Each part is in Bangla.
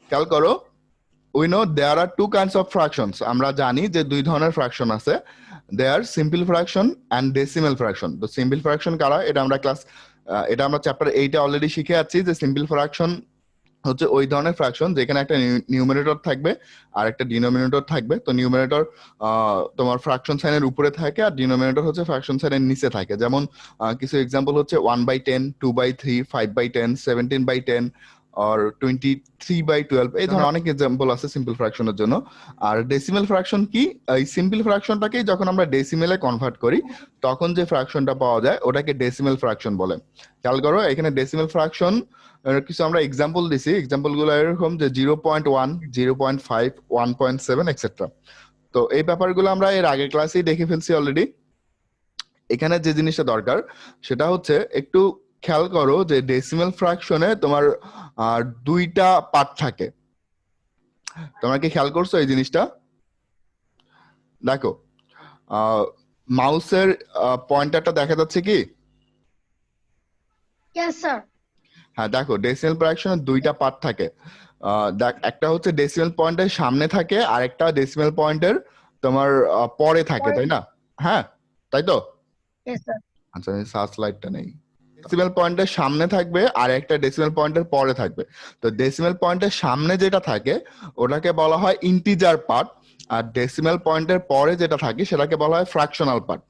খেয়াল করো, we know there are two kinds of fractions. আমরা জানি যে দুই ধরনের ফ্র্যাকশন আছে, there simple fraction and decimal fraction. তো সিম্পল ফ্র্যাকশন কারা, এটা আমরা চ্যাপ্টার 8 এ অলরেডি শিখে আছি যে সিম্পল ফ্র্যাকশন হচ্ছে ওই ধরনের ফ্র্যাকশন যেখানে একটা নিউমারেটর থাকবে আর একটা ডিনোমিনেটর থাকবে। তো নিউমারেটর তোমার ফ্র্যাকশন সাইনের উপরে থাকে আর ডিনোমিনেটর হচ্ছে ফ্র্যাকশন সাইনের নিচে থাকে। যেমন কিছু এক্সাম্পল হচ্ছে 1/10, 2/3, 5/10, 17/10 আর 23/12, এই ধরনের অনেক এক্সাম্পল আছে সিম্পল ফ্র্যাকশনের জন্য। আর ডেসিমেল ফ্র্যাকশন কি, এই সিম্পল ফ্র্যাকশনটাকেই যখন আমরা ডেসিমেলে কনভার্ট করি তখন যে ফ্র্যাকশনটা পাওয়া যায় ওটাকে ডেসিমেল ফ্র্যাকশন বলে। খেয়াল করো এখানে ডেসিমেল ফ্র্যাকশন কিছু আমরা এক্সাম্পল দিছি, এক্সাম্পল গুলো এরকম যে 0.1, 0.5, 1.7 এক্সেট্রা। তো এই ব্যাপারগুলো আমরা এর আগের ক্লাসেই দেখে ফেলছি অলরেডি। এখানে যে জিনিসটা দরকার সেটা হচ্ছে একটু খেয়াল করো যে ডেসিমেল ফ্র্যাকশনে তোমার দুইটা পার্ট থাকে। তোমরা কি খেয়াল করছো এই জিনিসটা? দেখো মাউসের পয়েন্টারটা দেখা যাচ্ছে কি? Yes, sir. হ্যাঁ, দেখো ডেসিমেল ফ্র্যাকশনের দুইটা পার্ট থাকে। একটা হচ্ছে ডেসিমেল পয়েন্টের সামনে থাকে আর একটা ডেসিমেল পয়েন্টের তোমার পরে থাকে, তাই না? হ্যাঁ, তাই তো? Yes, sir. আচ্ছা, সার্চ লাইটটা নেই। ডেসিমেল পয়েন্টের সামনে থাকবে আর একটা ডেসিমেল পয়েন্টের পরে থাকবে। তো ডেসিমেল পয়েন্টের সামনে যেটা থাকে ওটাকে বলা হয় ইন্টিজার পার্ট, আর ডেসিমেল পয়েন্টের পরে যেটা থাকে সেটাকে বলা হয় ফ্র্যাকশনাল পার্ট।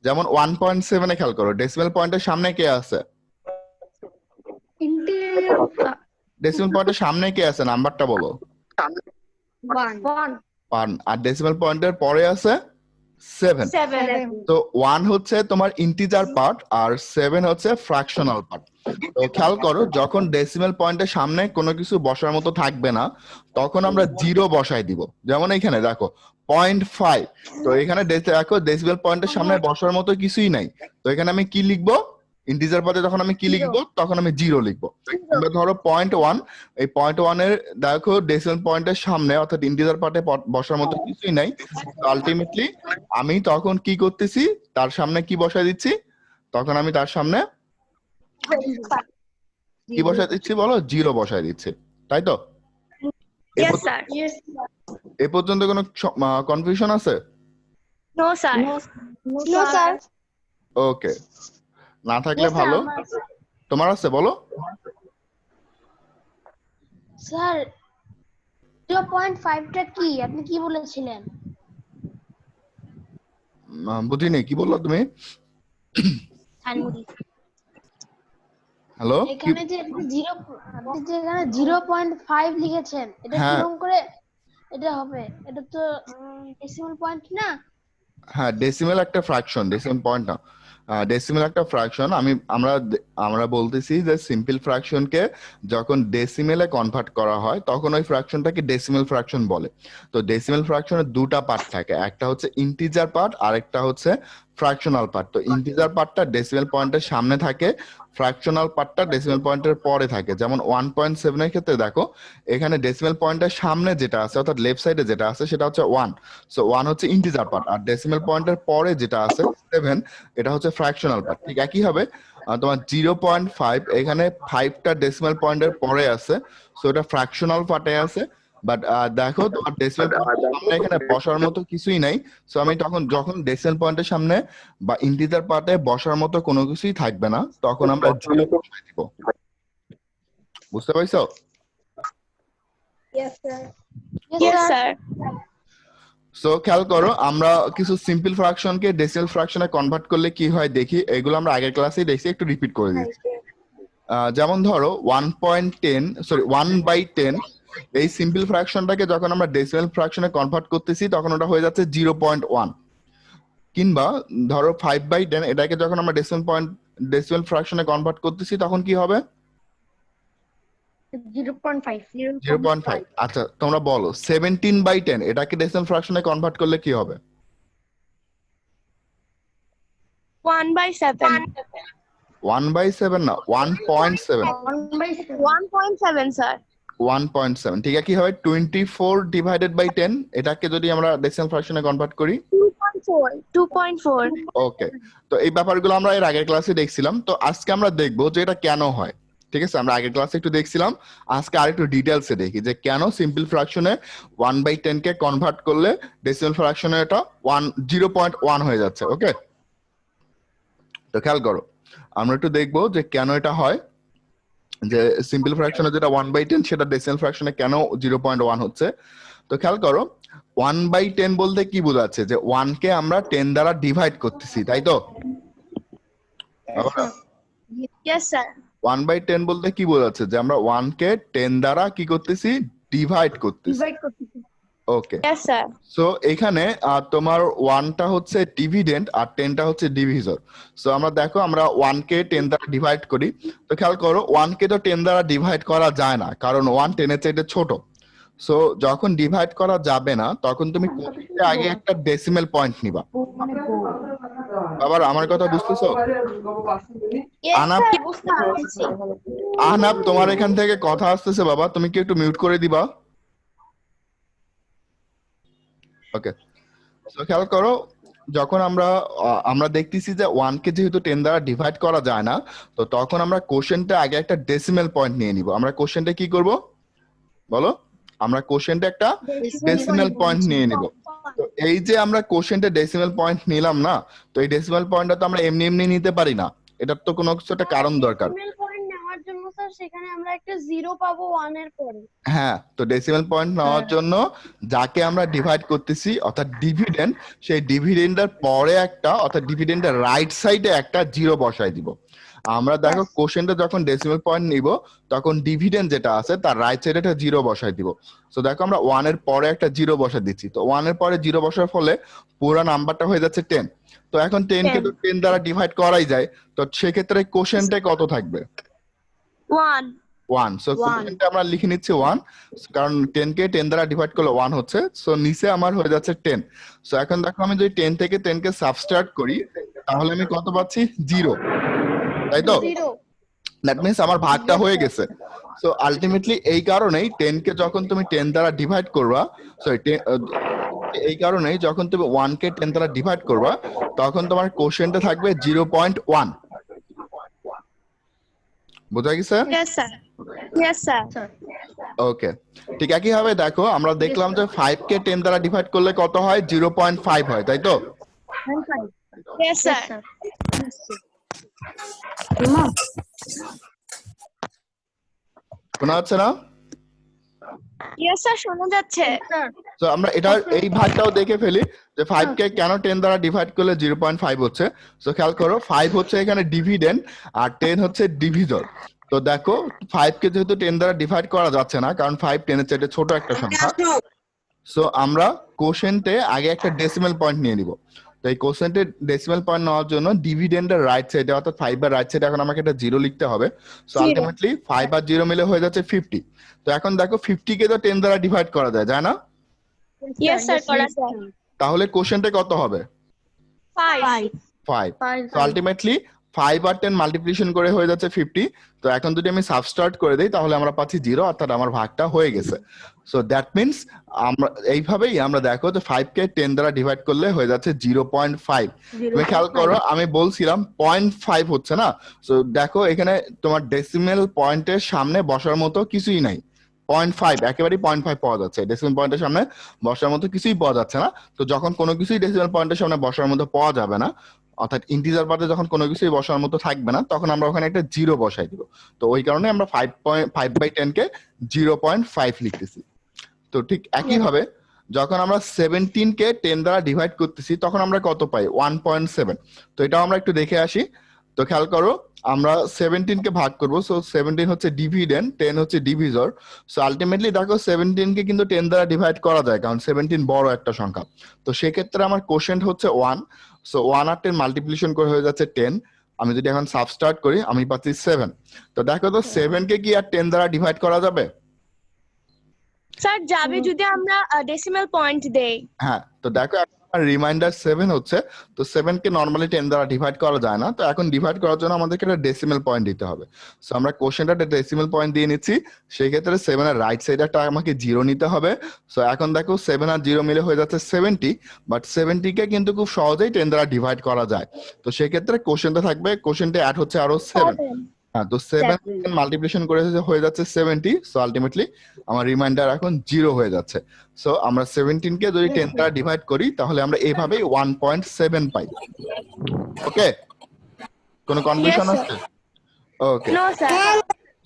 যেমন 1.7 এ খেয়াল করো, ডেসিমেল পয়েন্টের সামনে কে আছে? ডেসিমেল পয়েন্টের সামনে কে আছে, নাম্বারটা বলো। 1 আর ডেসিমেল পয়েন্টের পরে আছে 7। তো 1 হচ্ছে তোমার ইন্টিজার পার্ট আর 7 হচ্ছে ফ্র্যাকশনাল পার্ট। তো খেয়াল করো যখন ডেসিমেল পয়েন্টের সামনে কোনো কিছু বসার মতো থাকবে না তখন আমরা 0 বসাই দিব। যেমন এখানে দেখো 0.5, তো এখানে দেখো ডেসিমেল পয়েন্টের সামনে বসার মতো কিছুই নাই। তো এখানে আমি কি লিখবো, ইন্টিজার পার্টে যখন আমি কি লিখবো তখন আমি 0 লিখবো। তোমরা ধরো 0.1, এই 0.1 এর দেখো ডেসিমেল পয়েন্টের সামনে অর্থাৎ ইন্টিজার পার্টে বসার মতো কিছুই নাই। আলটিমেটলি আমি তখন কি করতেছি, তার সামনে কি বসাই দিচ্ছি, তখন আমি তার সামনে কি বসাই দিচ্ছি বলো, 0 বসাই দিচ্ছি, তাই তো? এ পর্যন্ত কোনো কনফিউশন আছে? No, sir. ওকে, না থাকলে ভালো। তোমার আছে বলো। স্যার 0.5 টা কি আপনি কি বলেছিলেন? বুঝিনি, কি বললো তুমি? হ্যালো, এখানে যে আপনি এখানে 0.5 লিখেছেন, এটা হ্যাঁ। কিরকম করে এটা হবে? এটা তো ডেসিমাল পয়েন্ট না। হ্যাঁ, ডেসিমেল একটা ফ্র্যাকশন, ডেসিমেল পয়েন্ট না, ডেসিমেল একটা ফ্র্যাকশন। আমরা বলতেছি যে সিম্পল ফ্র্যাকশনকে যখন ডেসিমেলে কনভার্ট করা হয় তখন ওই ফ্র্যাকশনটাকে ডেসিমেল ফ্র্যাকশন বলে। তো ডেসিমেল ফ্র্যাকশনের দুটা পার্ট থাকে, একটা হচ্ছে ইন্টিজার পার্ট আর একটা হচ্ছে ফ্র্যাকশনাল পার্ট। তো ইন্টিজার পার্টটা ডেসিমেল পয়েন্টের সামনে থাকে, ফ্র্যাকশনাল পার্টটা ডেসিমেল পয়েন্টের পরে থাকে। যেমন 1.7 এর ক্ষেত্রে দেখো এখানে ডেসিমেল পয়েন্টের সামনে যেটা আছে অর্থাৎ লেফট সাইডে যেটা আছে সেটা হচ্ছে 1। সো 1 হচ্ছে ইন্টিজার পার্ট আর ডেসিমেল পয়েন্টের পরে যেটা আছে 7 এটা হচ্ছে ফ্র্যাকশনাল পার্ট। ঠিক একই হবে তোমার 0.5 এখানে 5টা ডেসিমেল পয়েন্টের পরে আছে, সো এটা ফ্র্যাকশনাল পার্টে আছে। বাট দেখো তোমার ডেসিমেল পয়েন্টের সামনে এখানে বসার মতো কিছুই নাই। সো আমি যখন ডেসিমেল পয়েন্টের সামনে বা ইন্টিজার পার্টে বসার মতো কোনো কিছুই থাকবে না তখন আমরা 0 বসাই দিব। বুঝতে পারছো? Yes, sir. সো খেয়াল করো আমরা কিছু সিম্পল ফ্র্যাকশনকে ডেসিমেল ফ্র্যাকশনে কনভার্ট করলে কি হয় দেখি, এগুলো আমরা আগের ক্লাসেই দেখছি, একটু রিপিট করে দিচ্ছি। যেমন ধরো 1/10 এই সিম্পল ফ্র্যাকশনটাকে যখন আমরা ডেসিমেল ফ্র্যাকশনে কনভার্ট করতেছি তখন ওটা হয়ে যাচ্ছে 0.1। কিংবা ধরো 5/10 এটাকে যখন আমরা ডেসিমেল ফ্র্যাকশনে কনভার্ট করতেছি তখন কি হবে? 0.5। আচ্ছা তোমরা বলো 17/10 এটাকে ডেসিমেল ফ্র্যাকশনে কনভার্ট করলে কি হবে? 1/7 1/7 না, 1.7। 1.7 স্যার 1.7 ঠিক আছে, কি হবে 24/10 এটাকে যদি আমরা ডেসিমেল ফ্র্যাকশনে কনভার্ট করি 2.4. ওকে, তো এই ব্যাপারগুলো আমরা এর আগের ক্লাসে দেখছিলাম। তো আজকে আমরা দেখবো যে এটা কেন হয়। ঠিক আছে, আমরা আগের ক্লাসে একটু দেখছিলাম, আজকে আরেকটু ডিটেলসে দেখি যে কেন সিম্পল ফ্র্যাকশনে 1/10 কে কনভার্ট করলে ডেসিমাল ফ্র্যাকশনে এটা 0.1 হয়ে যাচ্ছে। ওকে, তো খেয়াল করো, আমরা একটু দেখবো যে কেন এটা হয়, যে সিম্পল ফ্র্যাকশনে যেটা 1/10 সেটা ডেসিমাল ফ্র্যাকশনে কেন 0.1 হচ্ছে। তো খেয়াল করো, 1/10 বলতে কি বোঝাচ্ছে, যে 1 কে আমরা 10 দ্বারা ডিভাইড করতেছি, তাই তো? Yes, sir. 1/10 বলতে কি বোঝাচ্ছে, যে আমরা 1 কে 10 দ্বারা কি করতেছি, ডিভাইড করতেছি। ওকে, Yes, sir. সো এখানে তোমার 1টা হচ্ছে ডিভিডেন্ড আর 10টা হচ্ছে ডিভিজর। সো আমরা দেখো, আমরা 1 কে 10 দ্বারা ডিভাইড করি। তো খেয়াল করো, 1 কে তো 10 দ্বারা ডিভাইড করা যায় না, কারণ 1 10 এর চাইতে ছোট। সো যখন ডিভাইড করা যাবে না, তখন তুমি কোষের আগে একটা ডেসিমেল পয়েন্ট নিবা। আবার আমার কথা বুঝতেছো? Yes, আনাপ, sir. বুঝতে পারছি। আহনাব, তোমার এখান থেকে কথা আসতেছে বাবা, তুমি কি একটু মিউট করে দিবা? ওকে, তো খেয়াল করো, যখন আমরা দেখতেছি যে 1 কে যেহেতু 10 দ্বারা ডিভাইড করা যায় না, তো তখন আমরা কোশ্চেনটা আগে একটা ডেসিমেল পয়েন্ট নিয়ে নিব। আমরা কোশ্চেনটা কি করব বলো? আমরা কোশ্চেনটা একটা ডেসিমেল পয়েন্ট নিয়ে নিব। তো এই যে আমরা কোশ্চেনটা ডেসিমেল পয়েন্ট নিলাম না, তো এই ডেসিমেল পয়েন্টটা তো আমরা এমনি এমনি নিতে পারি না, এটার তো কোনো কিছু একটা কারণ দরকার। ডেসিমেল পয়েন্ট নেওয়ার জন্য স্যার সেখানে আমরা একটা 0 পাবো 1 এর পরে। হ্যাঁ, তো ডেসিমেল পয়েন্ট নেওয়ার জন্য যাকে আমরা ডিভাইড করতেছি অর্থাৎ ডিভিডেন্ড, সেই ডিভিডেন্ডের পরে একটা, অর্থাৎ ডিভিডেন্ডের রাইট সাইডে একটা 0 বসাই দিব। আমরা দেখো কোশ্চেনটা যখন ডেসিমেল পয়েন্ট নিব, তখন ডিভিডেন্ড যেটা আছে তার রাইট সাইডে একটা 0 বসাই দিব। সো দেখো, আমরা 1 এর পরে একটা 0 বসাই দিচ্ছি। তো 1 এর পরে 0 বসার ফলে পুরো নাম্বারটা হয়ে যাচ্ছে 10। তো এখন 10 কে তো 10 দ্বারা ডিভাইড করাই যায়, তো সেক্ষেত্রে কোশ্চেনটা কত থাকবে? 1. 1। সো কোশ্চেনটা আমরা লিখে নিচ্ছি 1, কারণ 10 কে 10 দ্বারা ডিভাইড করলে 1 হচ্ছে। সো নিচে আমার হয়ে যাচ্ছে 10। সো এখন দেখো, আমি যদি 10 থেকে 10 কে সাবস্ট্রাক্ট করি, তাহলে আমি কত পাচ্ছি? 0, তাই তো? 0 দ্যাট মিন্স আমার ভাগটা হয়ে গেছে। সো আলটিমেটলি এই কারণেই 10 কে যখন তুমি 10 দ্বারা ডিভাইড করবা, সরি, এই কারণেই যখন তুমি 1 কে 10 দ্বারা ডিভাইড করবা, তখন তোমার কোশ্চেনটা থাকবে 0.1। বোঝা গেছে? Yes, sir. Yes, sir. ওকে, ঠিক একই ভাবে দেখো, আমরা দেখলাম যে 5 কে 10 দ্বারা ডিভাইড করলে কত হয়? 0.5 হয়, তাই তো? Yes, sir. শোনা যাচ্ছে না? Yes, sir. শোনা যাচ্ছে। তো আমরা এটার এই ভাগটাও দেখে ফেলি যে 5 কে কেন 10 দ্বারা ডিভাইড করলে 0.5 হচ্ছে। সো খেয়াল করো, 5 হচ্ছে এখানে ডিভিডেন্ড আর 10 হচ্ছে ডিভিজর। তো দেখো, 5 কে যেহেতু 10 দ্বারা ডিভাইড করা যাচ্ছে না, কারণ 5 10 এর চাইতে ছোট একটা সংখ্যা, সো আমরা কোশ্চেন্টে আগে একটা ডেসিমেল পয়েন্ট নিয়ে নিব। তো এই কোশ্চেন্টে ডেসিমেল পয়েন্ট নেওয়ার জন্য ডিভিডেন্ডের রাইট সাইডে, অর্থাৎ 5 এর রাইট সাইডে এখন আমাকে একটা 0 লিখতে হবে। সো আলটিমেটলি 5 আর 0 মিলে হয়ে যাচ্ছে 50। তো এখন দেখো, 50 কে তো 10 দ্বারা ডিভাইড করা যায় না? Yes, sir. করা যায়। তাহলে কোশ্চেনটা কত হবে? 5. 5। তো আলটিমেটলি 5 আর 10 মাল্টিপ্লিকেশন করে হয়ে যাচ্ছে 50। তো এখন যদি আমি সাবস্ট্রাক্ট করে দেই, তাহলে আমরা পাচ্ছি 0, অর্থাৎ আমার ভাগটা হয়ে গেছে। সো দ্যাট মিন্স আমরা এইভাবেই আমরা দেখো যে 5 কে 10 দ্বারা ডিভাইড করলে হয়ে যাচ্ছে 0.5। তুমি খেয়াল করো, আমি বলছিলাম 0.5 হচ্ছে না। সো দেখো, এখানে তোমার ডেসিমেল পয়েন্টের সামনে বসার মতো কিছুই নাই। 0.5 একেবারেই 0.5 পাওয়া যাচ্ছে, ডেসিমেল পয়েন্টের সামনে বসার মতো কিছুই পাওয়া যাচ্ছে না। তো যখন কোনো কিছুই ডেসিমেল পয়েন্টের সামনে বসার মতো পাওয়া যাবে না, অর্থাৎ ইন্টিজার পার্টে যখন কোনো কিছুই বসার মতো থাকবে না, তখন আমরা ওখানে একটা 0 বসাই দিব। তো ওই কারণে আমরা 5/10 কে 0.5 লিখতেছি। তো ঠিক একই ভাবে যখন আমরা 17 কে 10 দ্বারা ডিভাইড করতেছি, তখন আমরা কত পাই? 1.7। তো এটাও আমরা একটু দেখে আসি। তো খেয়াল করো, আমরা 17 কে ভাগ করব। সো 17 হচ্ছে ডিভিডেন্ড, 10 হচ্ছে ডিভিজর। সো আলটিমেটলি দেখো, 17 কে কিন্তু 10 দ্বারা ডিভাইড করা যায়, কারণ 17 বড় একটা সংখ্যা। তো সেক্ষেত্রে আমার কোশ্চেন্ট হচ্ছে 1। সো 1 আর 10 মাল্টিপ্লিকেশন করে হয়ে যাচ্ছে 10। আমি যদি এখন সাবস্ট্রাক্ট করি, আমি পাচ্ছি 7। তো দেখো তো, 7 কে কি আর 10 দ্বারা ডিভাইড করা যাবে? স্যার, যাবে যদি আমরা ডেসিমেল পয়েন্ট দেই। হ্যাঁ, তো দেখো, আর রিমাইন্ডার 7 হচ্ছে। তো 7 কে নরমালি 10 দ্বারা ডিভাইড করা যায় না, তো এখন ডিভাইড করার জন্য আমাদেরকে একটা ডেসিমেল পয়েন্ট দিতে হবে। সো আমরা কোশ্চেনটা ডেসিমেল পয়েন্ট দিয়ে নিচ্ছি, সেই ক্ষেত্রে 7 এর রাইট সাইডটা আমাকে 0 নিতে হবে। সো এখন দেখো 7 আর 0 মিলে হয়ে যাচ্ছে 70, বাট 70 কে কিন্তু খুব সহজেই 10 দ্বারা ডিভাইড করা যায়। তো সেই ক্ষেত্রে কোশ্চেনটা থাকবে, কোশ্চেনটা অ্যাড হচ্ছে আরো 7। হ্যাঁ, তো 7 মাল্টিপ্লিকেশন করে হয়ে যাচ্ছে 70। সো আলটিমেটলি আমার রিমাইন্ডার এখন 0 হয়ে যাচ্ছে। সো আমরা 17 কে যদি 10 দ্বারা ডিভাইড করি তাহলে আমরা এইভাবে 1.7 পাই। ওকে, কোনো কনফিউশন Yes, আছে? ওকে, No, sir.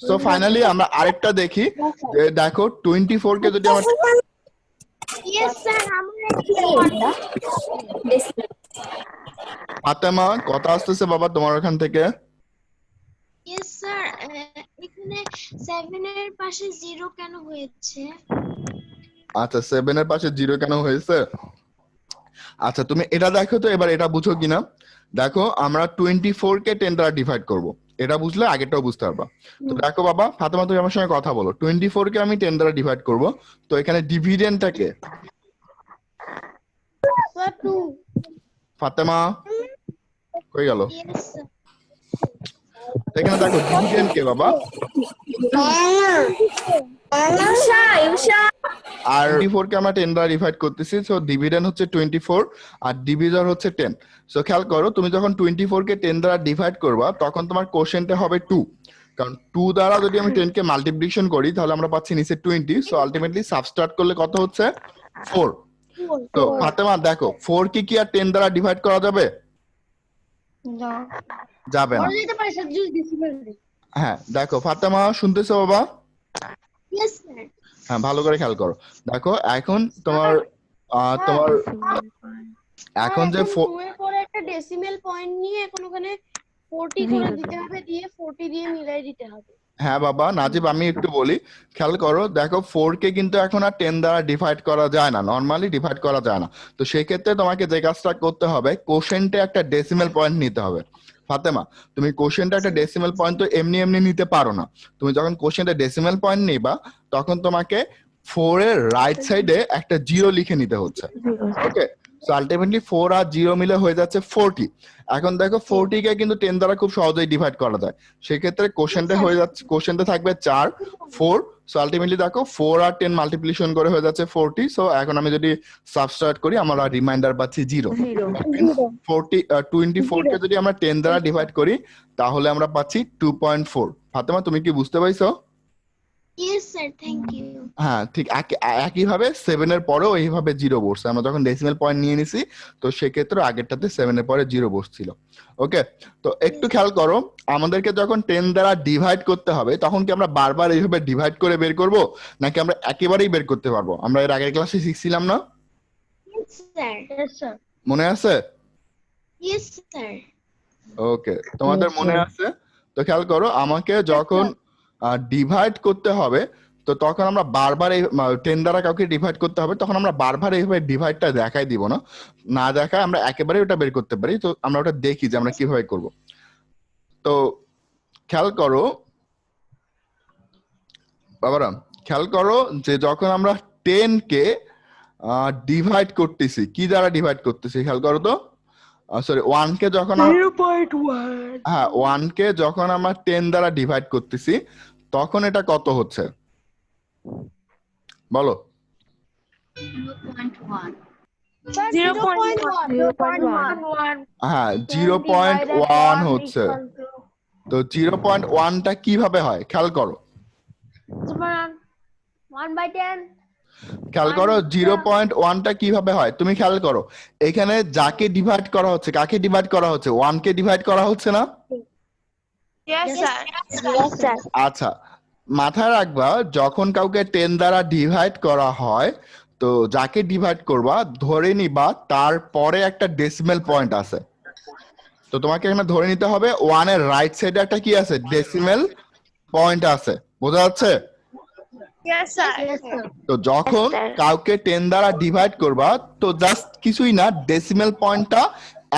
সো ফাইনালি আমরা আরেকটা দেখি যে দেখো 24 কে যদি আমরা Yes, sir. ফাতেমা কথা আসতেছে বাবা তোমার ওখান থেকে। ইয়েস স্যার, এখানে 7 এর পাশে 0 কেন হয়েছে? আচ্ছা, 7 এর পাশে 0 কেন হয়েছে? আচ্ছা, তুমি এটা দেখো তো এবার এটা বুঝো কিনা। দেখো আমরা 24 কে 10 দ্বারা ডিভাইড করব, এটা বুঝলে আগেরটাও বুঝতে পারবা। তো দেখো বাবা ফাতেমা, তুমি আমার সঙ্গে কথা বলো। 24 কে আমি 10 দ্বারা ডিভাইড করব, তো এখানে ডিভিডেন্ডটা কে? স্যার 2। ফাতেমা কই গেল? Yes sir. এখানে দেখো ডিভিডেন্ড কে বাবা? আর 24 কে আমরা 10 দ্বারা ডিভাইড করতেছি, সো ডিভিডেন্ড হচ্ছে 24 আর ডিভিজর হচ্ছে 10। সো খেয়াল করো, তুমি যখন 24 কে 10 দ্বারা ডিভাইড করবা তখন তোমার কোশ্চেনটা হবে 2, কারণ 2 দ্বারা যদি আমি 10 কে মাল্টিপ্লিকেশন করি তাহলে আমরা পাচ্ছি নিচে 20। সো আলটিমেটলি সাবস্ট্রাক্ট করলে কত হচ্ছে? 4। তো ফাতেমা দেখো 4 কি আর 10 দ্বারা ডিভাইড করা যাবে? যাবে না। বলে দিতে পারি স্যার, যদি ডেসিমেল দিই। হ্যাঁ, দেখো ফাতেমা শুনতেছো বাবা? Yes sir. হ্যাঁ, ভালো করে খেয়াল করো। দেখো এখন তোমার তোমার এখন যে 2 এর পরে একটা ডেসিমেল পয়েন্ট নিয়ে এখন ওখানে 40 করে দিতে হবে, দিয়ে 40 দিয়ে মিলাই দিতে হবে। হ্যাঁ বাবা নাজিব, আমি একটু বলি, খেয়াল করো। দেখো 4 কে কিন্তু এখন আর 10 দ্বারা ডিভাইড করা যায় না, নরমালি ডিভাইড করা যায় না। তো সেই ক্ষেত্রে তোমাকে যে কাজটা করতে হবে, কোশ্চেনটে একটা ডেসিমেল পয়েন্ট নিতে হবে। ফাতেমা, তুমি কোশ্চেনটা একটা ডেসিমেল পয়েন্ট তো এমনি এমনি নিতে পারো না। তুমি যখন কোশ্চেনটা ডেসিমেল পয়েন্ট নিবা তখন তোমাকে 4 এর রাইট সাইডে একটা 0 লিখে নিতে হচ্ছে। ওকে, সো আলটিমেটলি 4 আর 0 মিলে হয়ে যাচ্ছে 40। এখন দেখো 40 কে কিন্তু 10 দ্বারা খুব সহজেই ডিভাইড করা যায়। সেক্ষেত্রে কোশ্চেনটা হয়ে যাচ্ছে, কোশ্চেনটা থাকবে 4 4। সো আলটিমেটলি দেখো 4 আর 10 মাল্টিপ্লিকেশন করে হয়ে যাচ্ছে 40। সো এখন আমি যদি সাবস্ট্রাক্ট করি আমরা রিমাইন্ডার পাচ্ছি 0। 24 কে যদি আমরা 10 দ্বারা ডিভাইড করি তাহলে আমরা পাচ্ছি 2.4। ফাতেমা তুমি কি বুঝতে পাইছো? Yes sir, thank you. হ্যাঁ, ঠিক একইভাবে 7 এর পরেও এইভাবে 0 বসছে। আমরা যখন ডেসিমেল পয়েন্ট নিয়ে নিছি তো সেক্ষেত্রে আগেরটাতে 7 এর পরে 0 বসছিল। ওকে, তো একটু খেয়াল করো, আমাদেরকে যখন 10 দ্বারা ডিভাইড করতে হবে তখন কি আমরা বারবার এইভাবে ডিভাইড করে বের করব, নাকি আমরা একেবারেই বের করতে পারবো? আমরা এর আগের ক্লাসে শিখছিলাম না, ইয়েস স্যার। Yes sir. মনে আছে? Yes sir. ওকে, তোমাদের মনে আছে? তো খেয়াল করো, আমাকে যখন ডিভাইড করতে হবে তো তখন আমরা বারবার এই 10 দ্বারা কাউকে ডিভাইড করতে হবে, তখন আমরা বারবার এইভাবে ডিভাইডটা দেখাই দিব না, না দেখায় আমরা একেবারে ওটা বের করতে পারি। তো আমরা ওটা দেখি যে আমরা কিভাবে করব। তো খেয়াল করো বাবারা, খেয়াল করো যে যখন আমরা 10 কে ডিভাইড করতেছি, কি দ্বারা ডিভাইড করতেছি খেয়াল করো তো। সরি, 1 কে যখন 0.1. হ্যাঁ 1 কে যখন আমরা 10 দ্বারা ডিভাইড করতেছি তখন এটা কত হচ্ছে বলো? 0.1. হ্যাঁ 0.1 হচ্ছে। তো 0.1টা কিভাবে হয় খেয়াল করো, 1/10। খেয়াল করো 0.1টা কিভাবে হয় তুমি খেয়াল করো। এখানে যাকে ডিভাইড করা হচ্ছে, কাকে ডিভাইড করা হচ্ছে? 1 কে ডিভাইড করা হচ্ছে না? Yes, sir. আচ্ছা, মাথায় রাখবা যখন কাউকে 10 দ্বারা ডিভাইড করা হয় তো যাকে ডিভাইড করবা ধরে নিবা তারপরে একটা ডেসিমেল পয়েন্ট আছে। তো তোমাকে এখানে ধরে নিতে হবে 1 এর রাইট সাইডে একটা কি আছে? ডেসিমেল পয়েন্ট আছে। বোঝা যাচ্ছে? Yes, sir. তো যখন কাউকে 10 দ্বারা ডিভাইড করবা তো জাস্ট কিছুই না, ডেসিমেল পয়েন্টটা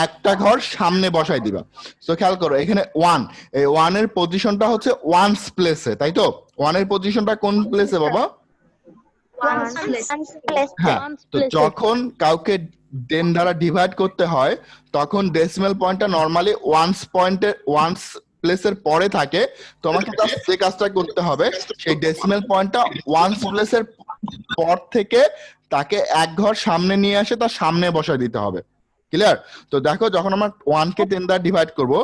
একটা ঘর সামনে বসাই দিবা। সো খেয়াল করো এখানে 1, এই 1 এর পজিশনটা হচ্ছে ওয়ানস প্লেসে, তাই তো? 1 এর পজিশনটা কোন প্লেসে বাবা? হ্যাঁ, তো যখন কাউকে 10 দ্বারা ডিভাইড করতে হয় তখন ডেসিমাল পয়েন্টটা নরমালি ওয়ান্স প্লেসের পরে থাকে। তোমাকে জাস্ট যে কাজটা করতে হবে সেই ডেসিমাল পয়েন্টটা ওয়ান্স প্লেসের পর থেকে তাকে এক ঘর সামনে নিয়ে আসে তার সামনে বসায় দিতে হবে। ক্লিয়ার? তো দেখো যখন আমরা 1 কে 10 দ্বারা ডিভাইড করব,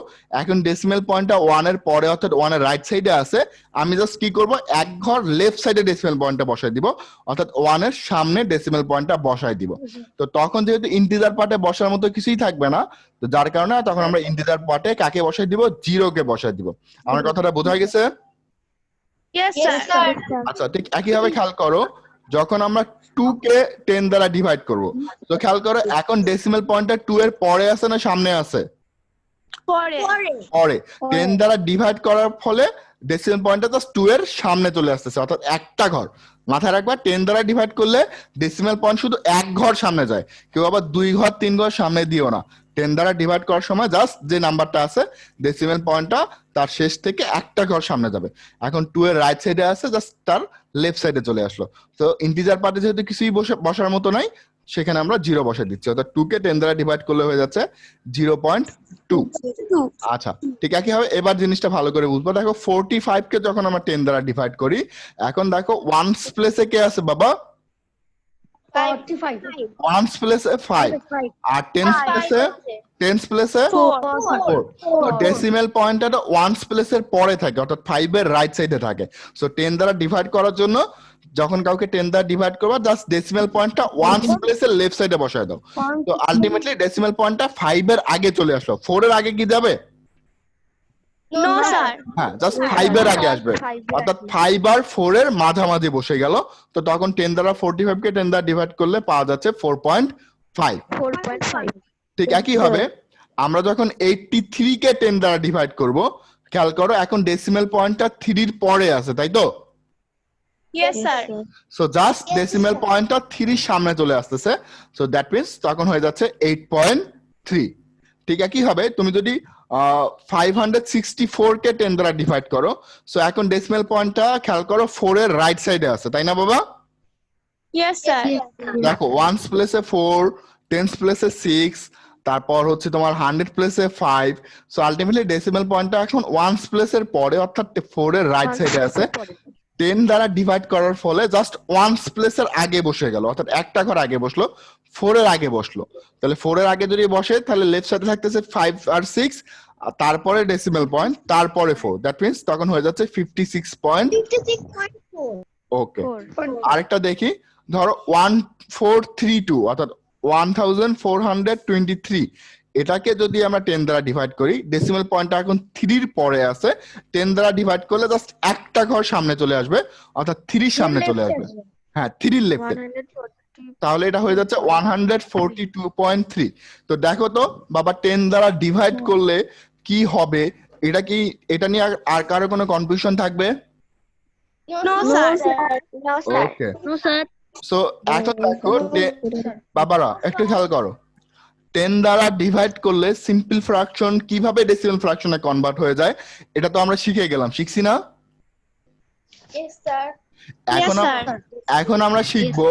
এখন ডেসিমাল পয়েন্টটা 1 এর পরে অর্থাৎ 1 এর রাইট সাইডে আছে, আমি জাস্ট কি করব এক ঘর লেফট সাইডে ডেসিমাল পয়েন্টটা বসায় দিব, অর্থাৎ 1 এর সামনে ডেসিমাল পয়েন্টটা বসায় দিব। তো তখন যেহেতু ইন্টিজার পার্টে বসার মতো কিছুই থাকবে না, তো যার কারণে তখন আমরা ইন্টিজার পার্টে কাকে বসায় দিব? 0 কে বসায় দিব। আমার কথাটা বোঝা গেছে? Yes, sir. আচ্ছা, ঠিক একইভাবে খেয়াল করো যখন আমরা 2 কে 10 দ্বারা ডিভাইড করব, তো খেয়াল করো এখন ডেসিমাল পয়েন্টটা 2 এর পরে আছে না সামনে আছে? পরে। 10 দ্বারা ডিভাইড করার ফলে ডেসিমাল পয়েন্টটা জাস্ট 2 এর সামনে চলে আসতেছে, অর্থাৎ একটা ঘর। মাথায় রাখবা 10 দ্বারা ডিভাইড করলে ডেসিমাল পয়েন্ট শুধু এক ঘর সামনে যায়, কেউ আবার 2 ঘর 3 ঘর সামনে দিও না। 10 দ্বারা ডিভাইড করার সময় জাস্ট যে নাম্বারটা আছে ডেসিমাল পয়েন্টটা তার শেষ থেকে একটা ঘর সামনে যাবে। এখন 2 এর রাইট সাইডে আছে, জাস্ট তার লেফট সাইডে চলে আসলো। তো ইন্টিজার পার্টে যেহেতু কিছুই বসার মতো নাই, সেখানে আমরা 0 বসে দিচ্ছি, অর্থাৎ 2 কে 10 দ্বারা ডিভাইড করলে হয়ে যাচ্ছে 0.2। আচ্ছা, ঠিক আছে। হবে এবার জিনিসটা ভালো করে বুঝবো। দেখো 45 কে যখন আমরা 10 দ্বারা ডিভাইড করি, এখন দেখো ওয়ান্স প্লেসে কে আছে বাবা? 45 ওয়ান্স প্লেসে 5 আর টেন্স প্লেসে 4। তো ডেসিমাল পয়েন্টটা ওয়ান্স প্লেসের পরে থাকে, অর্থাৎ 5 এর রাইট সাইডে থাকে। সো 10 দ্বারা ডিভাইড করার জন্য যখন কাউকে 10 দ্বারা ডিভাইড করবা, জাস্ট ডেসিমাল পয়েন্টটা ওয়ান্স প্লেসের লেফট সাইডে বসায় দাও। তো আলটিমেটলি ডেসিমাল পয়েন্টটা 5 এর আগে চলে আসলো। 4 এর আগে কি যাবে? No, sir. হ্যাঁ, জাস্ট 5 এর আগে আসবে, অর্থাৎ 5 আর 4 এর মাঝামাঝি বসে গেল। তো তখন 10 দ্বারা 45 কে 10 দ্বারা ডিভাইড করলে পাওয়া যাচ্ছে 4.5। ঠিক একই হবে আমরা যখন 83 কে 10 দ্বারা ডিভাইড করব, খেয়াল করো এখন ডেসিমাল পয়েন্টটা 3 এর পরে আছে, তাই তো? Yes, sir. So just decimal পয়েন্টটা 3 এর সামনে চলে আসতেছে। সো দ্যাট মিন্স তখন হয়ে যাচ্ছে 8.3। ঠিক একই হবে তুমি যদি 564 কে 10 দ্বারা ডিভাইড করো, সো এখন ডেসিমাল পয়েন্টটা খেয়াল করো 4 এর রাইট সাইডে আছে, তাই না বাবা? Yes, sir. দেখো ওয়ান্স প্লেসে 4, টেন্স প্লেসে 6, তারপর হচ্ছে তোমার 100 প্লেসে 5। সো আলটিমেটলি ডেসিমাল পয়েন্টটা এখন ওয়ান্স প্লেসের পরে, অর্থাৎ 4 এর রাইট সাইডে আছে। 10 দ্বারা ডিভাইড করার ফলে জাস্ট ওয়ান্স প্লেসের আগে বসে গেল, অর্থাৎ একটা ঘর আগে বসলো, 4 এর আগে বসলো। তাহলে 4 এর আগে যদি বসে তাহলে লেফট সাইডে থাকতেছে 5 আর 6, আর তারপরে ডেসিমাল পয়েন্ট, তারপরে 4। দ্যাট মিন্স তখন হয়ে যাচ্ছে 56.4। ওকে, আরেকটা দেখি। ধরো 1432 অর্থাৎ 1423, এটাকে যদি আমরা 10 দ্বারা ডিভাইড করি, ডেসিমাল পয়েন্টটা এখন 3 এর পরে আছে। 10 দ্বারা ডিভাইড করলে জাস্ট একটা ঘর সামনে চলে আসবে, অর্থাৎ 3 এর সামনে চলে আসবে। হ্যাঁ, 3 এর লেফটে। তাহলে এটা হয়ে যাচ্ছে 142.3। তো দেখো তো বাবা 10 দ্বারা ডিভাইড করলে কি হবে, এটা নিয়ে আর কারো কোনো কনফিউশন থাকবে? No, sir. ওকে, সো এখন দেখো বাবারা একটু খেয়াল করো, 10 দ্বারা ডিভাইড করলে সিম্পল ফ্র্যাকশন কিভাবে ডেসিমাল ফ্র্যাকশনে কনভার্ট হয়ে যায়, এটা তো আমরা শিখে গেলাম, শিখছি না? Yes, sir. এখন আমরা শিখবো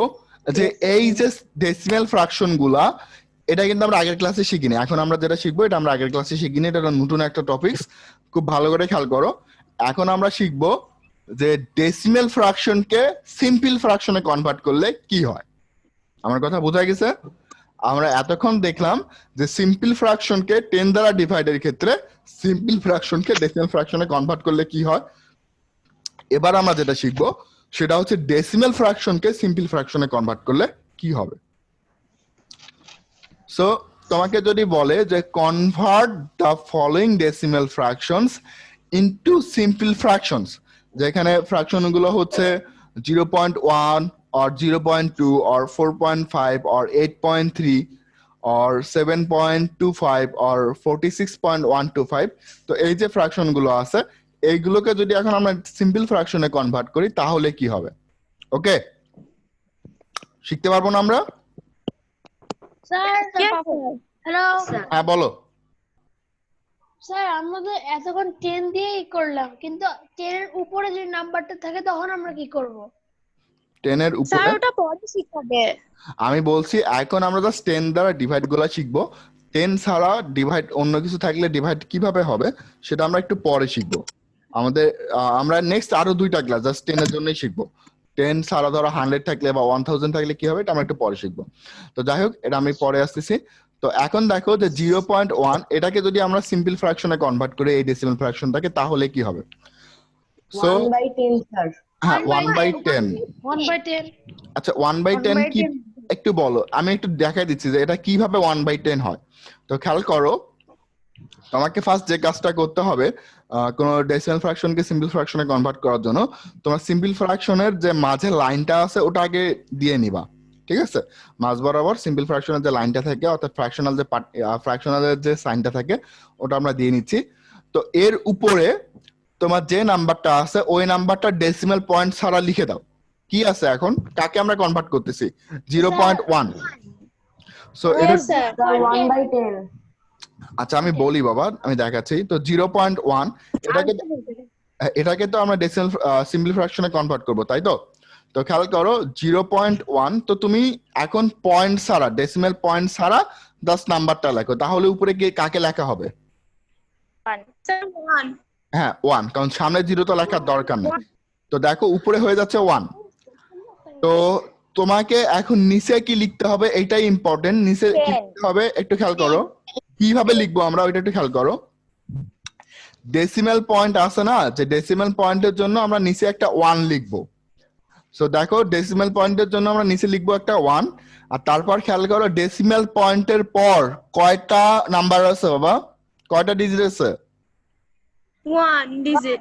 যে এই যে ডেসিমাল ফ্র্যাকশন গুলা, এটা কিন্তু আমরা আগের ক্লাসে শিখিনি। এখন আমরা যেটা শিখবো এটা আমরা আগের ক্লাসে শিখিনি, এটা নতুন একটা টপিকস, খুব ভালো করে খেয়াল করো। এখন আমরা শিখবো যে ডেসিমাল ফ্র্যাকশনকে সিম্পল ফ্র্যাকশনে কনভার্ট করলে কি হয়। আমার কথা বোঝা গেছে? আমরা এতক্ষণ দেখলাম যে সিম্পল ফ্র্যাকশনকে 10 দ্বারা ডিভাইডের ক্ষেত্রে সিম্পল ফ্র্যাকশনকে ডেসিমাল ফ্র্যাকশনে কনভার্ট করলে কি হয়। এবার আমরা যেটা শিখবো সেটা হচ্ছে ডেসিমাল ফ্র্যাকশনকে সিম্পল ফ্র্যাকশনে কনভার্ট করলে কি হবে। সো তোমাকে যদি বলে যে convert the following decimal fractions into simple fractions, যেখানে ফ্র্যাকশন গুলো হচ্ছে 0.1 or 0.2 or 4.5 or 8.3 or 7.25 or 46.125, তো এই যে ফ্র্যাকশন গুলো আছে এইগুলোকে যদি এখন আমরা সিম্পল ফ্র্যাকশনে কনভার্ট করি তাহলে কি হবে। ওকে, শিখতে পারবো না আমরা? হ্যালো হ্যাঁ বলো। স্যার, আমরা তো এতক্ষণ 10 দিয়েই করলাম, কিন্তু 10 এর উপরে যে নাম্বারটা থাকে তখন আমরা কি করব? 10 এর স্যার উপরে ওটা পরে শিখাবে। আমি বলছি এখন আমরা জাস্ট 10 দ্বারা ডিভাইড গুলা শিখবো। 10 ছাড়া ডিভাইড অন্য কিছু থাকলে ডিভাইড কিভাবে হবে সেটা আমরা একটু পরে শিখবো। আমাদের আমরা নেক্সট আরো 2টা ক্লাস জাস্ট 10 এর জন্যই শিখবো। 10 ছাড়া ধরো 100 থাকলে বা 1000 থাকলে কি হবে এটা আমরা একটু পরে শিখবো। তো যাই হোক এটা আমি পরে আসতেছি। তো এখন দেখো যে 0.1 এটাকে যদি আমরা সিম্পল ফ্র্যাকশনে কনভার্ট করি এই ডেসিমাল ফ্র্যাকশনটাকে তাহলে কি হবে? So 1/10 sir. হ্যাঁ 1/10। 1/10 আচ্ছা 1/10 কি একটু বলো, আমি একটু দেখাই দিচ্ছি যে এটা কিভাবে 1/10 হয়। তো খেয়াল করো, তোমাকে ফার্স্ট যে কাজটা করতে হবে কোন ডেসিমাল ফ্র্যাকশনকে সিম্পল ফ্র্যাকশনে কনভার্ট করার জন্য তোমার সিম্পল ফ্র্যাকশনের যে মাঝে লাইনটা আছে ওটা আগে দিয়ে নিবা, ঠিক আছে? মাঝ বরাবর সিম্পল ফ্র্যাকশনের যে লাইনটা থাকে অর্থাৎ ফ্র্যাকশনালের যে সাইনটা থাকে ওটা আমরা দিয়ে নিচ্ছি। তো এর উপরে তোমার যে নাম্বারটা আছে ওই নাম্বারটা ডেসিমাল পয়েন্ট ছাড়া লিখে দাও। কি আছে এখন, কাকে আমরা কনভার্ট করতেছি? 0.1। সো এটা Yes, sir. স্যার 1/10। আচ্ছা আমি বলি বাবা, আমি দেখাচ্ছি। তো 0.1 এটাকে তো আমরা ডেসিমাল সিম্পল ফ্র্যাকশনে কনভার্ট করব, তাই তো? তো খেয়াল করো 0.1, তো তুমি এখন পয়েন্ট ছাড়া ডেসিমাল পয়েন্ট ছাড়া 10 নাম্বারটা লেখো, তাহলে উপরে গিয়ে কাকে লেখা হবে? Sir, 1. হ্যাঁ 1, কারণ সামনে 0 তো লেখার দরকার নেই। তো দেখো উপরে হয়ে যাচ্ছে 1। তো তোমাকে এখন নিচে কি লিখতে হবে এটাই ইম্পর্টেন্ট। নিচে কি লিখতে হবে একটু খেয়াল করো, কিভাবে লিখবো আমরা ওইটা একটু খেয়াল করো। ডেসিমাল পয়েন্ট আছে না, যে ডেসিমাল পয়েন্টের জন্য আমরা নিচে একটা 1 লিখবো। সো দেখো ডেসিমাল পয়েন্টের জন্য আমরা নিচে লিখবো একটা 1, আর তারপর খেয়াল করো ডেসিমাল পয়েন্টের পর কয়টা নাম্বার আছে বাবা, কয়টা ডিজিট আছে? 1 digit.